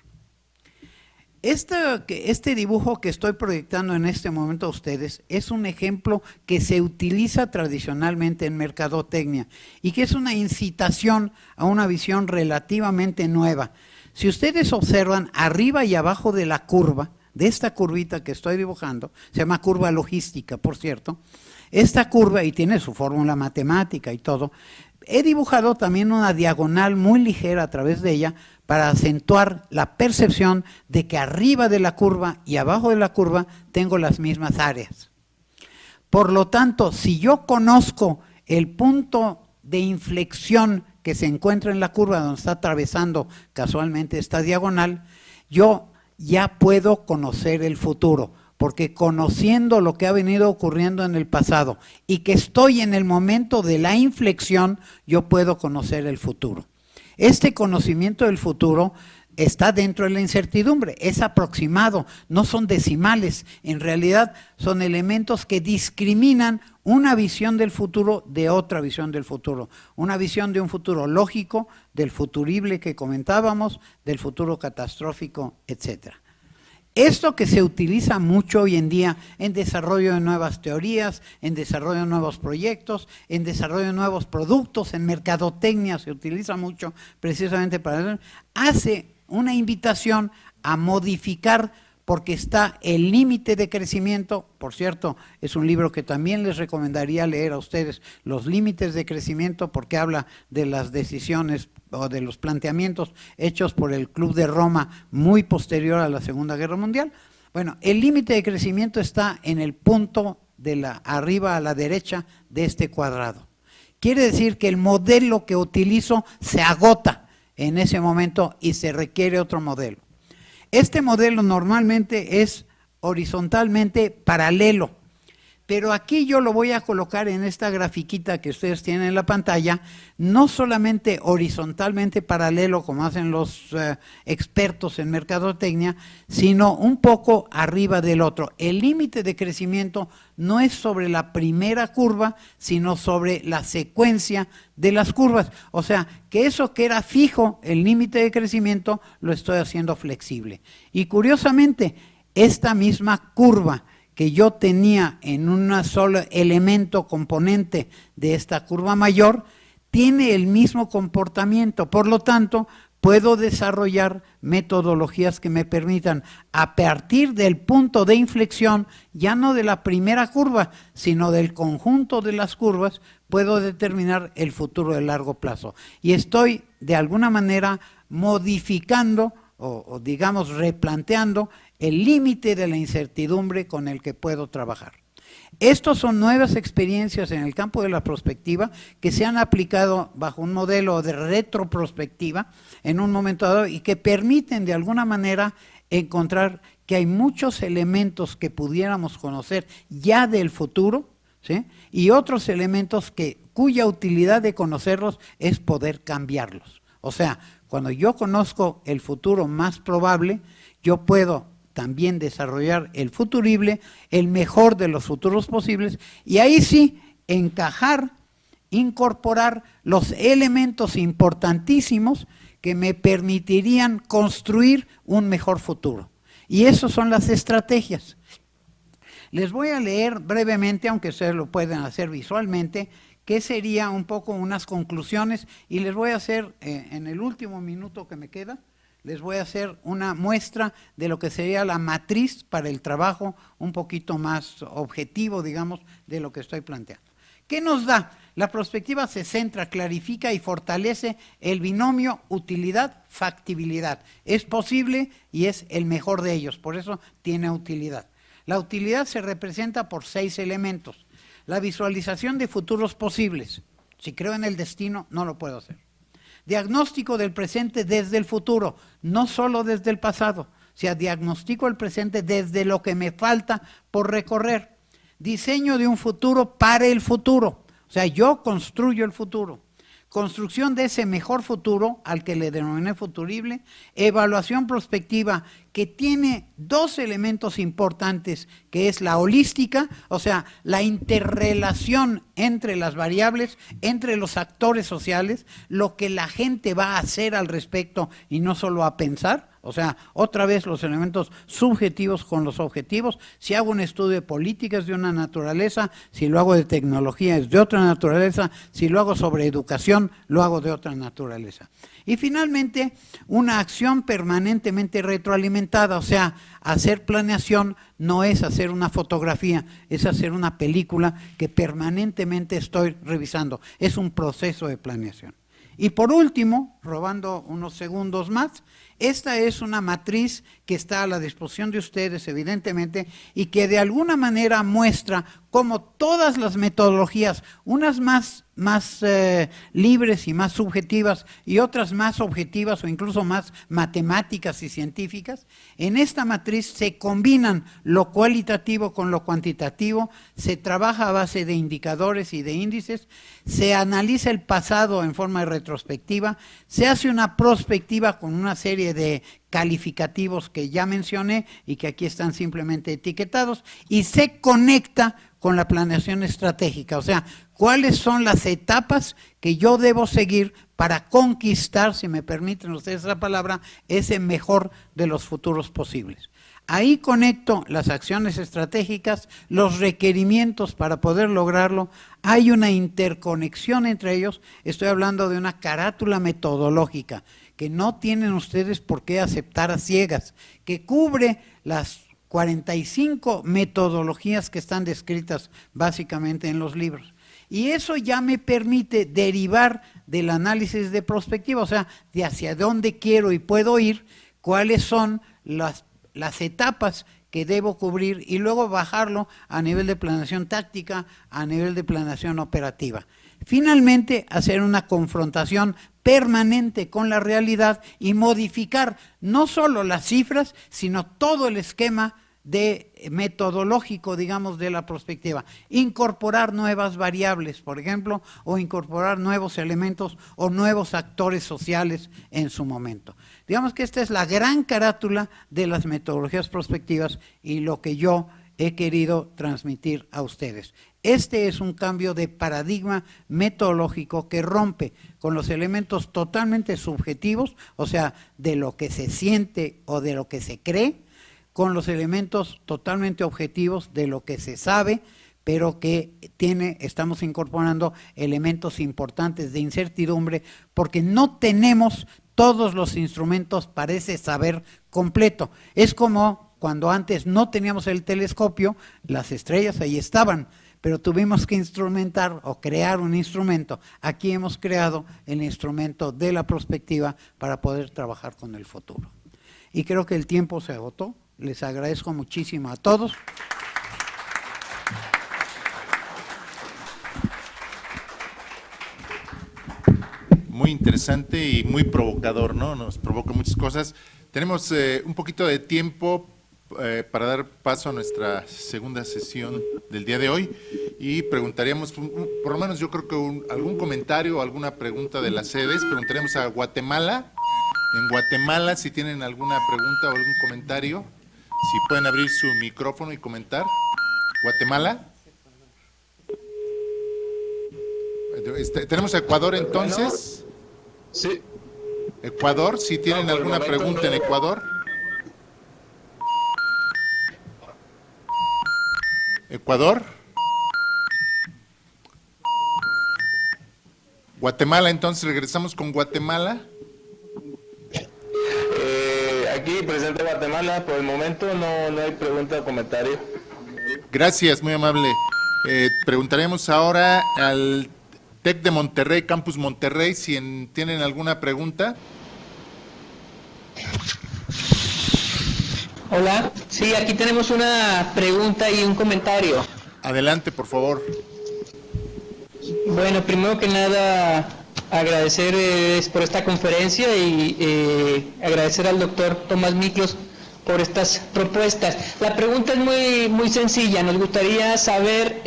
B: Este dibujo que estoy proyectando en este momento a ustedes es un ejemplo que se utiliza tradicionalmente en mercadotecnia y que es una incitación a una visión relativamente nueva. Si ustedes observan arriba y abajo de la curva, de esta curvita que estoy dibujando, se llama curva logística, por cierto. Esta curva, y tiene su fórmula matemática y todo, he dibujado también una diagonal muy ligera a través de ella para acentuar la percepción de que arriba de la curva y abajo de la curva tengo las mismas áreas. Por lo tanto, si yo conozco el punto de inflexión que se encuentra en la curva donde está atravesando casualmente esta diagonal, yo ya puedo conocer el futuro, porque conociendo lo que ha venido ocurriendo en el pasado y que estoy en el momento de la inflexión, yo puedo conocer el futuro. Este conocimiento del futuro está dentro de la incertidumbre, es aproximado, no son decimales, en realidad son elementos que discriminan una visión del futuro de otra visión del futuro, una visión de un futuro lógico, del futurible que comentábamos, del futuro catastrófico, etcétera. Esto que se utiliza mucho hoy en día en desarrollo de nuevas teorías, en desarrollo de nuevos proyectos, en desarrollo de nuevos productos, en mercadotecnia se utiliza mucho precisamente para eso, hace una invitación a modificar, porque está el límite de crecimiento. Por cierto, es un libro que también les recomendaría leer a ustedes, Los límites de crecimiento, porque habla de las decisiones o de los planteamientos hechos por el Club de Roma muy posterior a la Segunda Guerra Mundial. Bueno, el límite de crecimiento está en el punto de arriba a la derecha de este cuadrado. Quiere decir que el modelo que utilizo se agota en ese momento y se requiere otro modelo. Este modelo normalmente es horizontalmente paralelo, Pero aquí yo lo voy a colocar en esta grafiquita que ustedes tienen en la pantalla, no solamente horizontalmente paralelo como hacen los expertos en mercadotecnia, sino un poco arriba del otro. El límite de crecimiento no es sobre la primera curva, sino sobre la secuencia de las curvas. O sea, que eso que era fijo, el límite de crecimiento, lo estoy haciendo flexible. Y curiosamente, esta misma curva que yo tenía en un solo elemento componente de esta curva mayor, tiene el mismo comportamiento. Por lo tanto, puedo desarrollar metodologías que me permitan, a partir del punto de inflexión, ya no de la primera curva, sino del conjunto de las curvas, puedo determinar el futuro de largo plazo. Y estoy, de alguna manera, modificando o digamos, replanteando el límite de la incertidumbre con el que puedo trabajar. Estos son nuevas experiencias en el campo de la prospectiva que se han aplicado bajo un modelo de retroprospectiva en un momento dado y que permiten de alguna manera encontrar que hay muchos elementos que pudiéramos conocer ya del futuro, ¿sí? Y otros elementos cuya utilidad de conocerlos es poder cambiarlos. O sea, cuando yo conozco el futuro más probable, yo puedo también desarrollar el futurible, el mejor de los futuros posibles, y ahí sí encajar, incorporar los elementos importantísimos que me permitirían construir un mejor futuro. Y esas son las estrategias. Les voy a leer brevemente, aunque ustedes lo pueden hacer visualmente, qué sería un poco unas conclusiones, y les voy a hacer, en el último minuto que me queda, les voy a hacer una muestra de lo que sería la matriz para el trabajo un poquito más objetivo, digamos, de lo que estoy planteando. ¿Qué nos da? La prospectiva se centra, clarifica y fortalece el binomio utilidad-factibilidad. Es posible y es el mejor de ellos, por eso tiene utilidad. La utilidad se representa por 6 elementos. La visualización de futuros posibles. Si creo en el destino, no lo puedo hacer. Diagnóstico del presente desde el futuro, no solo desde el pasado. O sea, diagnostico el presente desde lo que me falta por recorrer. Diseño de un futuro para el futuro. O sea, yo construyo el futuro. Construcción de ese mejor futuro, al que le denominé futurible. Evaluación prospectiva, que tiene 2 elementos importantes, que es la holística, o sea, la interrelación entre las variables, entre los actores sociales, lo que la gente va a hacer al respecto y no solo a pensar. O sea, otra vez los elementos subjetivos con los objetivos. Si hago un estudio de políticas de una naturaleza, si lo hago de tecnología es de otra naturaleza, si lo hago sobre educación, lo hago de otra naturaleza. Y finalmente, una acción permanentemente retroalimentada, o sea, hacer planeación no es hacer una fotografía, es hacer una película que permanentemente estoy revisando. Es un proceso de planeación. Y por último, robando unos segundos más, esta es una matriz que está a la disposición de ustedes, evidentemente, y que de alguna manera muestra cómo todas las metodologías, unas más libres y más subjetivas y otras más objetivas o incluso más matemáticas y científicas, en esta matriz se combinan lo cualitativo con lo cuantitativo, se trabaja a base de indicadores y de índices, se analiza el pasado en forma de retrospectiva, se hace una prospectiva con una serie de calificativos que ya mencioné y que aquí están simplemente etiquetados, y se conecta con la planeación estratégica, o sea, cuáles son las etapas que yo debo seguir para conquistar, si me permiten ustedes la palabra, ese mejor de los futuros posibles. Ahí conecto las acciones estratégicas, los requerimientos para poder lograrlo, hay una interconexión entre ellos, estoy hablando de una carátula metodológica que no tienen ustedes por qué aceptar a ciegas, que cubre las 45 metodologías que están descritas básicamente en los libros. Y eso ya me permite derivar del análisis de prospectiva, o sea, de hacia dónde quiero y puedo ir, cuáles son las etapas que debo cubrir y luego bajarlo a nivel de planeación táctica, a nivel de planeación operativa. Finalmente, hacer una confrontación permanente con la realidad y modificar no solo las cifras, sino todo el esquema metodológico, digamos, de la prospectiva. Incorporar nuevas variables, por ejemplo, o incorporar nuevos elementos o nuevos actores sociales en su momento. Digamos que esta es la gran carátula de las metodologías prospectivas y lo que yo he querido transmitir a ustedes. Este es un cambio de paradigma metodológico que rompe con los elementos totalmente subjetivos, o sea, de lo que se siente o de lo que se cree, con los elementos totalmente objetivos de lo que se sabe, pero que estamos incorporando elementos importantes de incertidumbre, porque no tenemos todos los instrumentos para ese saber completo. Es como cuando antes no teníamos el telescopio, las estrellas ahí estaban, pero tuvimos que instrumentar o crear un instrumento. Aquí hemos creado el instrumento de la prospectiva para poder trabajar con el futuro. Y creo que el tiempo se agotó. Les agradezco muchísimo a todos.
A: Muy interesante y muy provocador, ¿no? Nos provoca muchas cosas. Tenemos un poquito de tiempo para dar paso a nuestra segunda sesión del día de hoy y preguntaríamos, por lo menos yo creo que algún comentario o alguna pregunta de las sedes. Preguntaríamos a Guatemala. En Guatemala, si tienen alguna pregunta o algún comentario, si pueden abrir su micrófono y comentar. Guatemala. Tenemos a Ecuador entonces.
C: Sí.
A: Ecuador, si tienen alguna pregunta en Ecuador. Ecuador. Guatemala, entonces regresamos con Guatemala.
C: Aquí presente Guatemala, por el momento no hay pregunta o comentario.
A: Gracias, muy amable. Preguntaremos ahora al TEC de Monterrey, Campus Monterrey, si tienen alguna pregunta.
D: Hola, sí, aquí tenemos una pregunta y un comentario.
A: Adelante, por favor.
D: Bueno, primero que nada, agradecer por esta conferencia y agradecer al doctor Tomás Miklos por estas propuestas. La pregunta es muy sencilla. Nos gustaría saber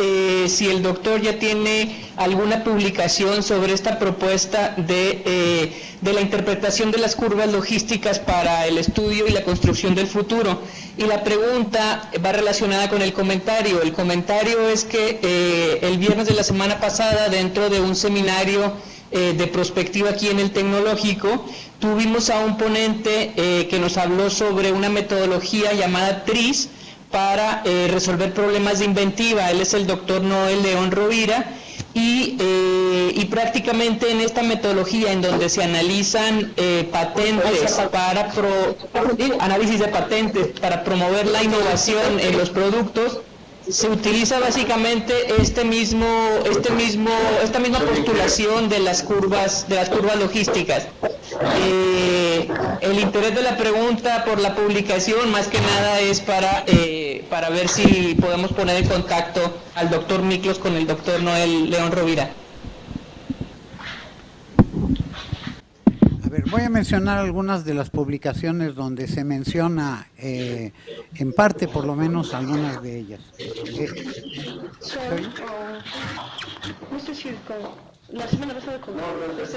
D: si el doctor ya tiene alguna publicación sobre esta propuesta de la interpretación de las curvas logísticas para el estudio y la construcción del futuro. Y la pregunta va relacionada con el comentario. El comentario es que el viernes de la semana pasada, dentro de un seminario de prospectiva aquí en el Tecnológico, tuvimos a un ponente que nos habló sobre una metodología llamada TRIS para resolver problemas de inventiva. Él es el doctor Noel León Rovira y prácticamente en esta metodología en donde se analizan patentes análisis de patentes para promover la innovación en los productos, se utiliza básicamente esta misma postulación de las curvas logísticas. El interés de la pregunta por la publicación más que nada es para ver si podemos poner en contacto al doctor Miklos con el doctor Noel León Rovira.
B: A ver, voy a mencionar algunas de las publicaciones donde se menciona, en parte por lo menos, algunas de ellas.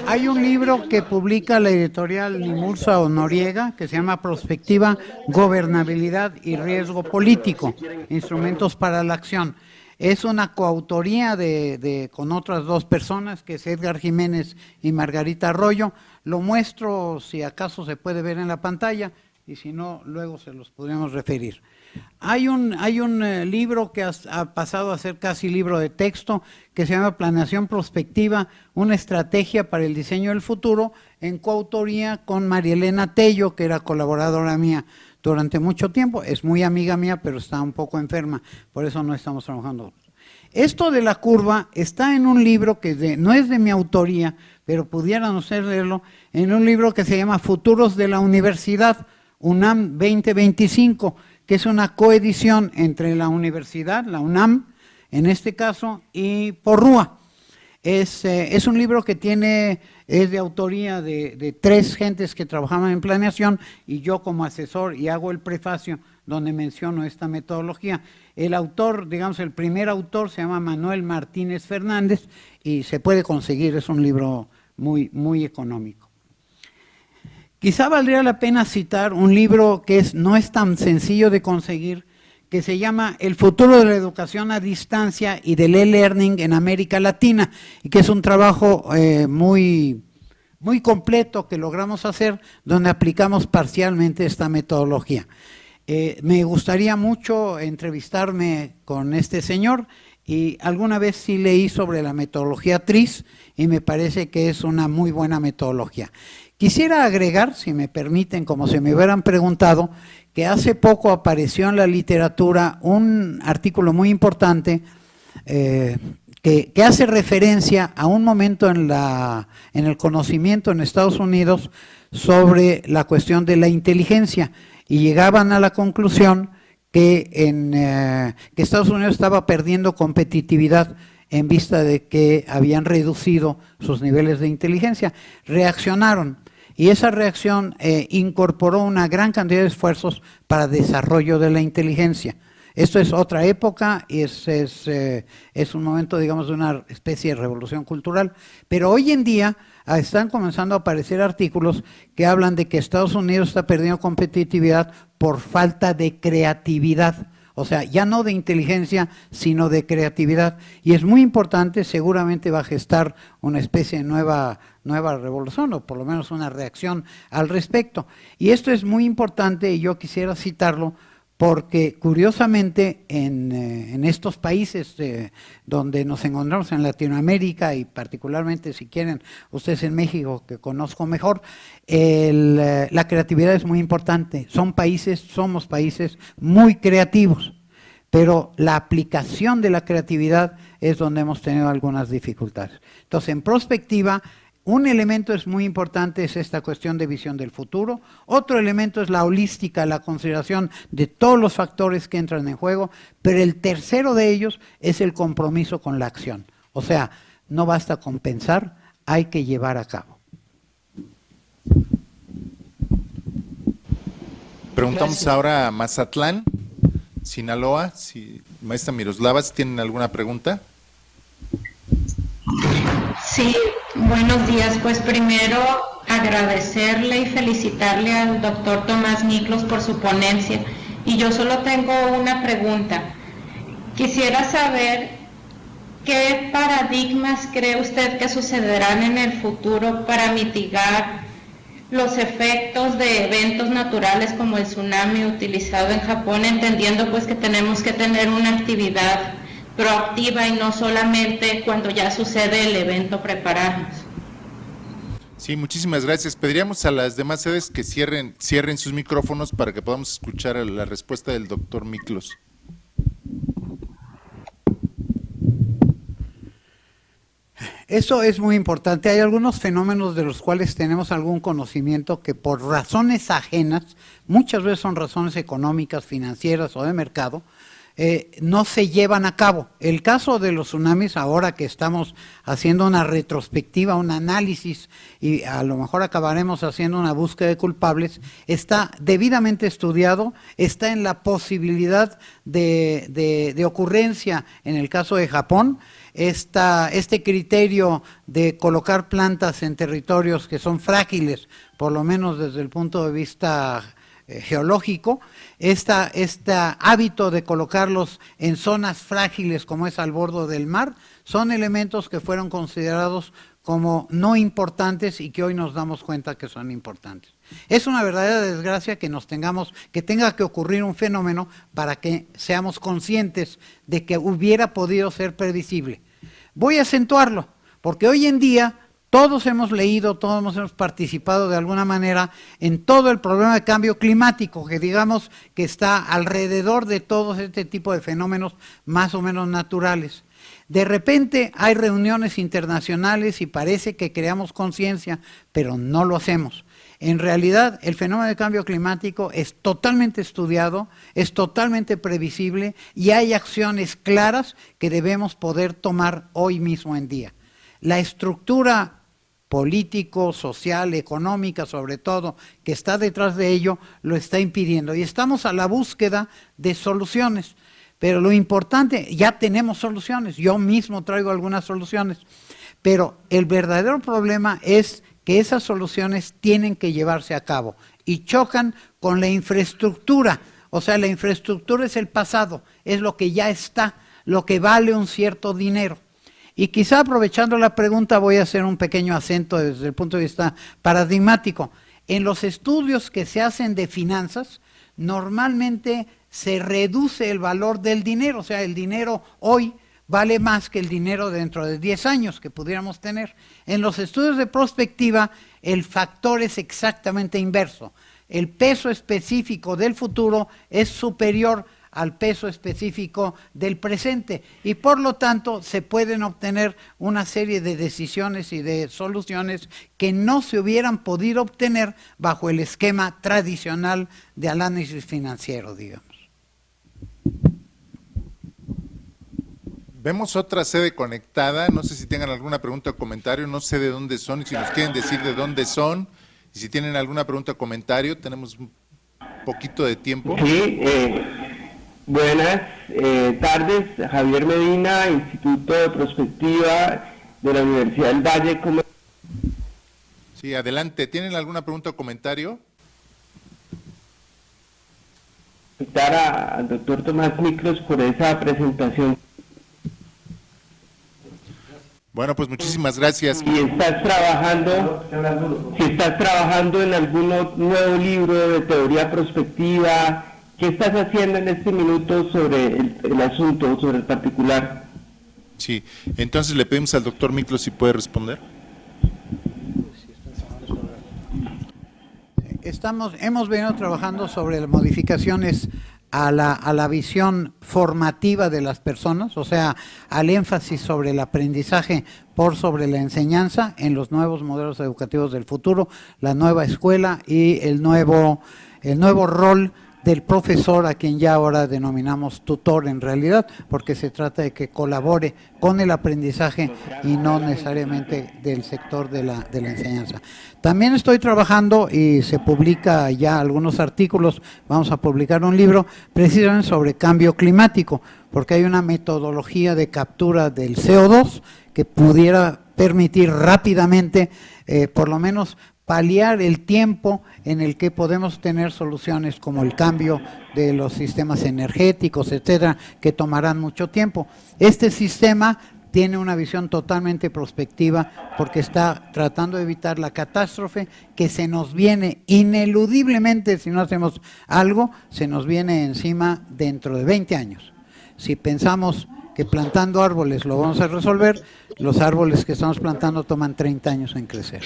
B: Hay un libro que publica la editorial Nimursa o Noriega que se llama Prospectiva, Gobernabilidad y Riesgo Político, Instrumentos para la Acción. Es una coautoría con otras dos personas, que es Edgar Jiménez y Margarita Arroyo. Lo muestro, si acaso se puede ver en la pantalla, y si no, luego se los podríamos referir. Hay un libro que ha pasado a ser casi libro de texto, que se llama Planeación Prospectiva, una estrategia para el diseño del futuro, en coautoría con María Elena Tello, que era colaboradora mía durante mucho tiempo. Es muy amiga mía, pero está un poco enferma, por eso no estamos trabajando. Esto de la curva está en un libro que no es de mi autoría, pero pudieran ustedes leerlo, en un libro que se llama Futuros de la Universidad, UNAM 2025, que es una coedición entre la universidad, la UNAM, en este caso, y Porrúa. Es un libro que es de autoría de 3 gentes que trabajaban en planeación y yo como asesor, y hago el prefacio donde menciono esta metodología. El autor, digamos, el primer autor se llama Manuel Martínez Fernández y se puede conseguir, es un libro muy económico. Quizá valdría la pena citar un libro que no es tan sencillo de conseguir, que se llama El futuro de la educación a distancia y del e-learning en América Latina, y que es un trabajo muy completo que logramos hacer, donde aplicamos parcialmente esta metodología. Me gustaría mucho entrevistarme con este señor, y alguna vez sí leí sobre la metodología TRIZ, y me parece que es una muy buena metodología. Quisiera agregar, si me permiten, como si me hubieran preguntado, que hace poco apareció en la literatura un artículo muy importante que hace referencia a un momento en el conocimiento en Estados Unidos sobre la cuestión de la inteligencia, y llegaban a la conclusión que Estados Unidos estaba perdiendo competitividad en vista de que habían reducido sus niveles de inteligencia. Reaccionaron, y esa reacción incorporó una gran cantidad de esfuerzos para desarrollo de la inteligencia. Esto es otra época y es un momento, digamos, de una especie de revolución cultural. Pero hoy en día están comenzando a aparecer artículos que hablan de que Estados Unidos está perdiendo competitividad por falta de creatividad. O sea, ya no de inteligencia, sino de creatividad. Y es muy importante, seguramente va a gestar una especie de nueva revolución, o por lo menos una reacción al respecto. Y esto es muy importante, y yo quisiera citarlo, porque curiosamente en estos países donde nos encontramos en Latinoamérica, y particularmente si quieren ustedes en México, que conozco mejor, la creatividad es muy importante. Somos países muy creativos, pero la aplicación de la creatividad es donde hemos tenido algunas dificultades. Entonces, en prospectiva, un elemento es muy importante, es esta cuestión de visión del futuro. Otro elemento es la holística, la consideración de todos los factores que entran en juego, pero el tercero de ellos es el compromiso con la acción. O sea, no basta con pensar, hay que llevar a cabo.
A: Preguntamos
D: Gracias.
A: ahora a Mazatlán, Sinaloa. Si, maestra Miroslava, si tienen alguna pregunta.
E: Sí, buenos días. Pues primero agradecerle y felicitarle al doctor Tomás Miklos por su ponencia. Y yo solo tengo una pregunta. Quisiera saber qué paradigmas cree usted que sucederán en el futuro para mitigar los efectos de eventos naturales como el tsunami utilizado en Japón, entendiendo pues que tenemos que tener una actividad proactiva y no solamente cuando ya sucede el evento prepararnos.
A: Sí, muchísimas gracias. Pediríamos a las demás sedes que cierren sus micrófonos para que podamos escuchar la respuesta del doctor Miklos.
B: Eso es muy importante. Hay algunos fenómenos de los cuales tenemos algún conocimiento que por razones ajenas, muchas veces son razones económicas, financieras o de mercado, no se llevan a cabo. El caso de los tsunamis, ahora que estamos haciendo una retrospectiva, un análisis, y a lo mejor acabaremos haciendo una búsqueda de culpables, está debidamente estudiado, está en la posibilidad de ocurrencia en el caso de Japón. Este criterio de colocar plantas en territorios que son frágiles, por lo menos desde el punto de vista geológico, este hábito de colocarlos en zonas frágiles como es al borde del mar, son elementos que fueron considerados como no importantes y que hoy nos damos cuenta que son importantes. Es una verdadera desgracia que tenga que ocurrir un fenómeno para que seamos conscientes de que hubiera podido ser previsible. Voy a acentuarlo, porque hoy en día todos hemos leído, todos hemos participado de alguna manera en todo el problema de cambio climático, que digamos que está alrededor de todo este tipo de fenómenos más o menos naturales. De repente hay reuniones internacionales y parece que creamos conciencia, pero no lo hacemos. En realidad, el fenómeno de cambio climático es totalmente estudiado, es totalmente previsible y hay acciones claras que debemos poder tomar hoy mismo en día. La estructura político, social, económica, sobre todo, que está detrás de ello, lo está impidiendo. Y estamos a la búsqueda de soluciones. Pero lo importante, ya tenemos soluciones, yo mismo traigo algunas soluciones, pero el verdadero problema es que esas soluciones tienen que llevarse a cabo y chocan con la infraestructura. O sea, la infraestructura es el pasado, es lo que ya está, lo que vale un cierto dinero. Y quizá aprovechando la pregunta voy a hacer un pequeño acento desde el punto de vista paradigmático. En los estudios que se hacen de finanzas, normalmente se reduce el valor del dinero, o sea, el dinero hoy vale más que el dinero dentro de 10 años que pudiéramos tener. En los estudios de prospectiva, el factor es exactamente inverso. El peso específico del futuro es superior al peso específico del presente y por lo tanto se pueden obtener una serie de decisiones y de soluciones que no se hubieran podido obtener bajo el esquema tradicional de análisis financiero, digamos.
A: Vemos otra sede conectada, no sé si tengan alguna pregunta o comentario, no sé de dónde son y si nos quieren decir de dónde son y si tienen alguna pregunta o comentario, tenemos un poquito de tiempo.
F: Sí, buenas tardes, Javier Medina, Instituto de Prospectiva de la Universidad del Valle.
A: Sí, adelante, ¿tienen alguna pregunta o comentario?
F: Felicitar al doctor Tomás Miklos por esa presentación.
A: Bueno, pues muchísimas gracias.
F: Si estás trabajando en algún nuevo libro de teoría prospectiva, ¿qué estás haciendo en este minuto sobre el asunto, sobre el particular?
A: Sí, entonces le pedimos al doctor Miklos si puede responder.
B: Hemos venido trabajando sobre las modificaciones a la visión formativa de las personas, o sea, al énfasis sobre el aprendizaje por sobre la enseñanza en los nuevos modelos educativos del futuro, la nueva escuela y el nuevo rol del profesor, a quien ya ahora denominamos tutor en realidad, porque se trata de que colabore con el aprendizaje y no necesariamente del sector de la enseñanza. También estoy trabajando y se publica ya algunos artículos, vamos a publicar un libro precisamente sobre cambio climático, porque hay una metodología de captura del CO2 que pudiera permitir rápidamente, por lo menos, paliar el tiempo en el que podemos tener soluciones como el cambio de los sistemas energéticos, etcétera, que tomarán mucho tiempo. Este sistema tiene una visión totalmente prospectiva porque está tratando de evitar la catástrofe que se nos viene ineludiblemente, si no hacemos algo, se nos viene encima dentro de 20 años. Si pensamos que plantando árboles lo vamos a resolver, los árboles que estamos plantando toman 30 años en crecer.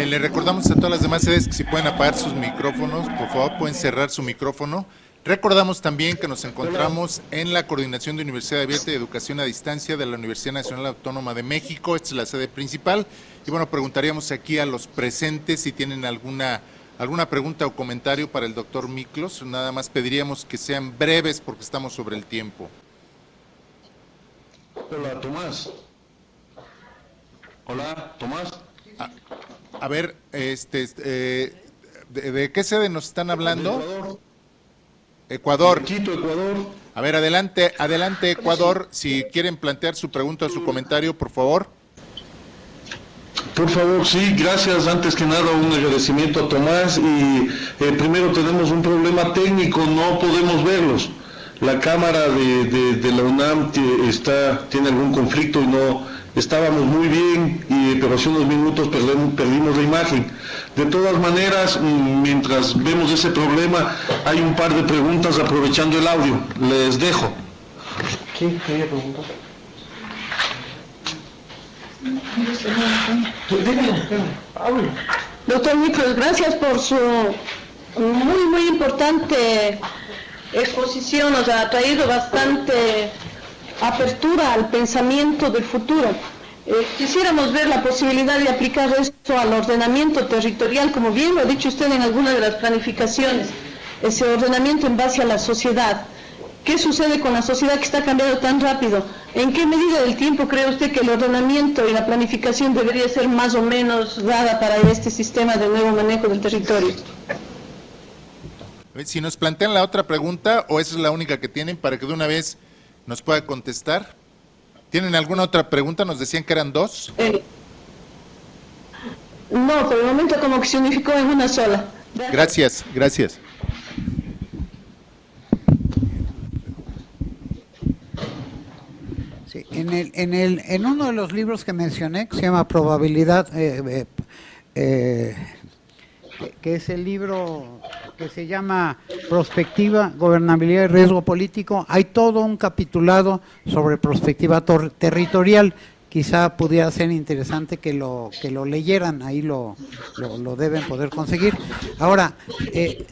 A: Le recordamos a todas las demás sedes que si pueden apagar sus micrófonos, por favor pueden cerrar su micrófono. Recordamos también que nos encontramos en la Coordinación de Universidad Abierta y Educación a Distancia de la Universidad Nacional Autónoma de México, esta es la sede principal. Y bueno, preguntaríamos aquí a los presentes si tienen alguna pregunta o comentario para el doctor Miklos. Nada más pediríamos que sean breves porque estamos sobre el tiempo.
G: Hola, Tomás. Hola, Tomás.
A: A ver, ¿de qué sede nos están hablando? Ecuador.
G: Quito, Ecuador.
A: A ver, adelante, Ecuador, si quieren plantear su pregunta o su comentario, por favor.
G: Por favor, sí, gracias. Antes que nada, un agradecimiento a Tomás. Y primero tenemos un problema técnico, no podemos verlos. La cámara de la UNAM tiene algún conflicto y no... Estábamos muy bien, pero hace unos minutos perdimos la imagen. De todas maneras, mientras vemos ese problema, hay un par de preguntas aprovechando el audio. Les dejo.
F: Sí, quería preguntar.
H: Doctor Miklos, gracias por su muy importante exposición. Nos ha traído bastante apertura al pensamiento del futuro. Quisiéramos ver la posibilidad de aplicar esto al ordenamiento territorial, como bien lo ha dicho usted en alguna de las planificaciones, ese ordenamiento en base a la sociedad. ¿Qué sucede con la sociedad que está cambiando tan rápido? ¿En qué medida del tiempo cree usted que el ordenamiento y la planificación debería ser más o menos dada para este sistema de nuevo manejo del territorio?
A: Si nos plantean la otra pregunta, o esa es la única que tienen, para que de una vez nos pueda contestar. ¿Tienen alguna otra pregunta? Nos decían que eran dos.
H: No, por el momento como que se unificó en una sola.
A: Gracias, gracias.
B: Sí, en uno de los libros que mencioné, que se llama Probabilidad, que es el libro que se llama Prospectiva, Gobernabilidad y Riesgo Político, hay todo un capitulado sobre prospectiva territorial. Quizá pudiera ser interesante que lo leyeran, ahí lo deben poder conseguir. Ahora,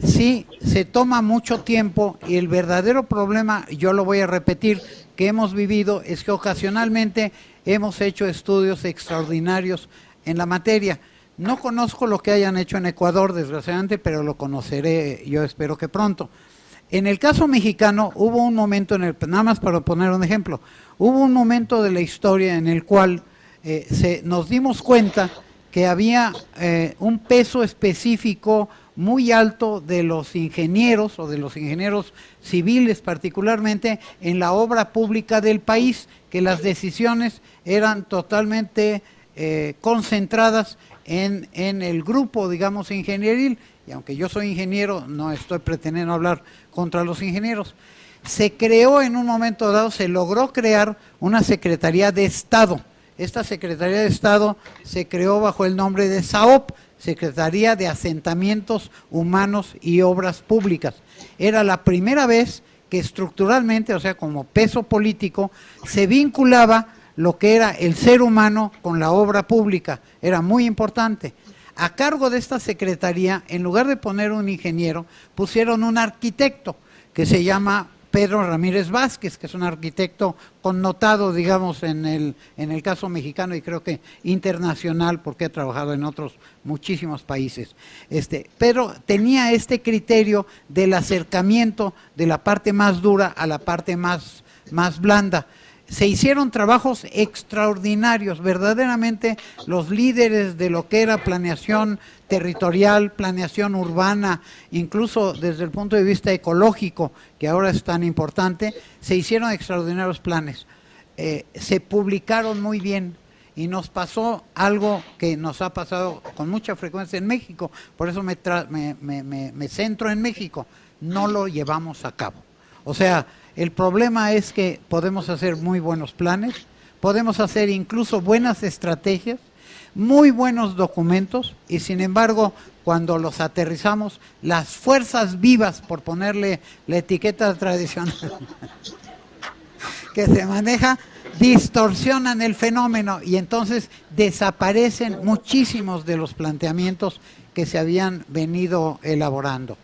B: sí, se toma mucho tiempo y el verdadero problema, yo lo voy a repetir, que hemos vivido es que ocasionalmente hemos hecho estudios extraordinarios en la materia. No conozco lo que hayan hecho en Ecuador, desgraciadamente, pero lo conoceré, yo espero que pronto. En el caso mexicano hubo un momento, nada más para poner un ejemplo, hubo un momento de la historia en el cual nos dimos cuenta que había un peso específico muy alto de los ingenieros, o de los ingenieros civiles particularmente, en la obra pública del país, que las decisiones eran totalmente concentradas en el grupo, digamos, ingenieril, y aunque yo soy ingeniero, no estoy pretendiendo hablar contra los ingenieros. Se creó en un momento dado, se logró crear una Secretaría de Estado. Esta Secretaría de Estado se creó bajo el nombre de SAOP, Secretaría de Asentamientos Humanos y Obras Públicas. Era la primera vez que estructuralmente, o sea, como peso político, se vinculaba lo que era el ser humano con la obra pública. Era muy importante. A cargo de esta secretaría, en lugar de poner un ingeniero, pusieron un arquitecto que se llama Pedro Ramírez Vázquez, que es un arquitecto connotado, digamos, en el caso mexicano y creo que internacional, porque ha trabajado en otros muchísimos países. Pero tenía este criterio del acercamiento de la parte más dura a la parte más blanda. Se hicieron trabajos extraordinarios, verdaderamente los líderes de lo que era planeación territorial, planeación urbana, incluso desde el punto de vista ecológico, que ahora es tan importante, se hicieron extraordinarios planes. Se publicaron muy bien y nos pasó algo que nos ha pasado con mucha frecuencia en México, por eso me centro en México, no lo llevamos a cabo. O sea, el problema es que podemos hacer muy buenos planes, podemos hacer incluso buenas estrategias, muy buenos documentos y sin embargo cuando los aterrizamos, las fuerzas vivas, por ponerle la etiqueta tradicional que se maneja, distorsionan el fenómeno y entonces desaparecen muchísimos de los planteamientos que se habían venido elaborando.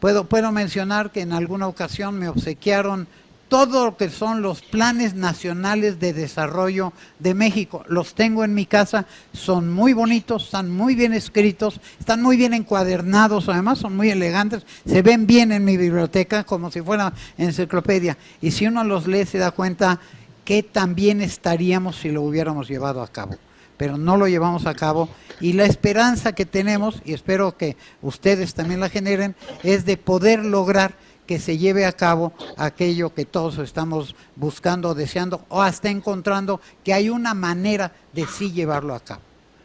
B: Puedo mencionar que en alguna ocasión me obsequiaron todo lo que son los planes nacionales de desarrollo de México. Los tengo en mi casa, son muy bonitos, están muy bien escritos, están muy bien encuadernados, además son muy elegantes, se ven bien en mi biblioteca como si fuera enciclopedia. Y si uno los lee se da cuenta que también estaríamos si lo hubiéramos llevado a cabo. Pero no lo llevamos a cabo y la esperanza que tenemos, y espero que ustedes también la generen, es de poder lograr que se lleve a cabo aquello que todos estamos buscando, deseando o hasta encontrando que hay una manera de sí llevarlo a cabo.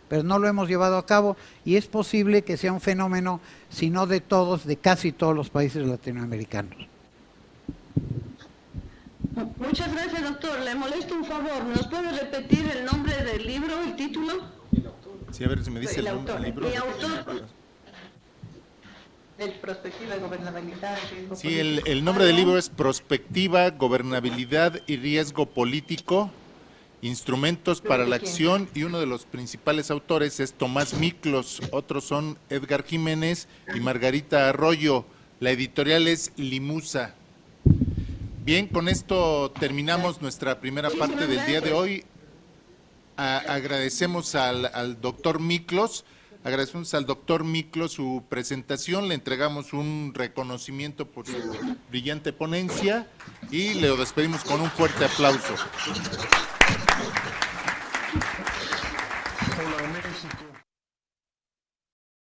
B: Pero no lo hemos llevado a cabo y es posible que sea un fenómeno, si no de todos, de casi todos los países latinoamericanos.
H: Muchas gracias, doctor. Le molesto un favor. ¿Nos puede repetir el nombre del libro, el título?
A: Sí, a ver si me dice el nombre del libro.
H: ¿El autor?
I: El Prospectiva, Gobernabilidad y Riesgo
A: Sí,
I: Político.
A: el nombre del libro es Prospectiva, Gobernabilidad y Riesgo Político, Instrumentos para la Acción, y uno de los principales autores es Tomás Miklos, otros son Edgar Jiménez y Margarita Arroyo. La editorial es Limusa. Bien, con esto terminamos nuestra primera parte del día de hoy. Agradecemos al doctor Miklos Agradecemos al doctor Miklos su presentación, le entregamos un reconocimiento por su brillante ponencia y le despedimos con un fuerte aplauso.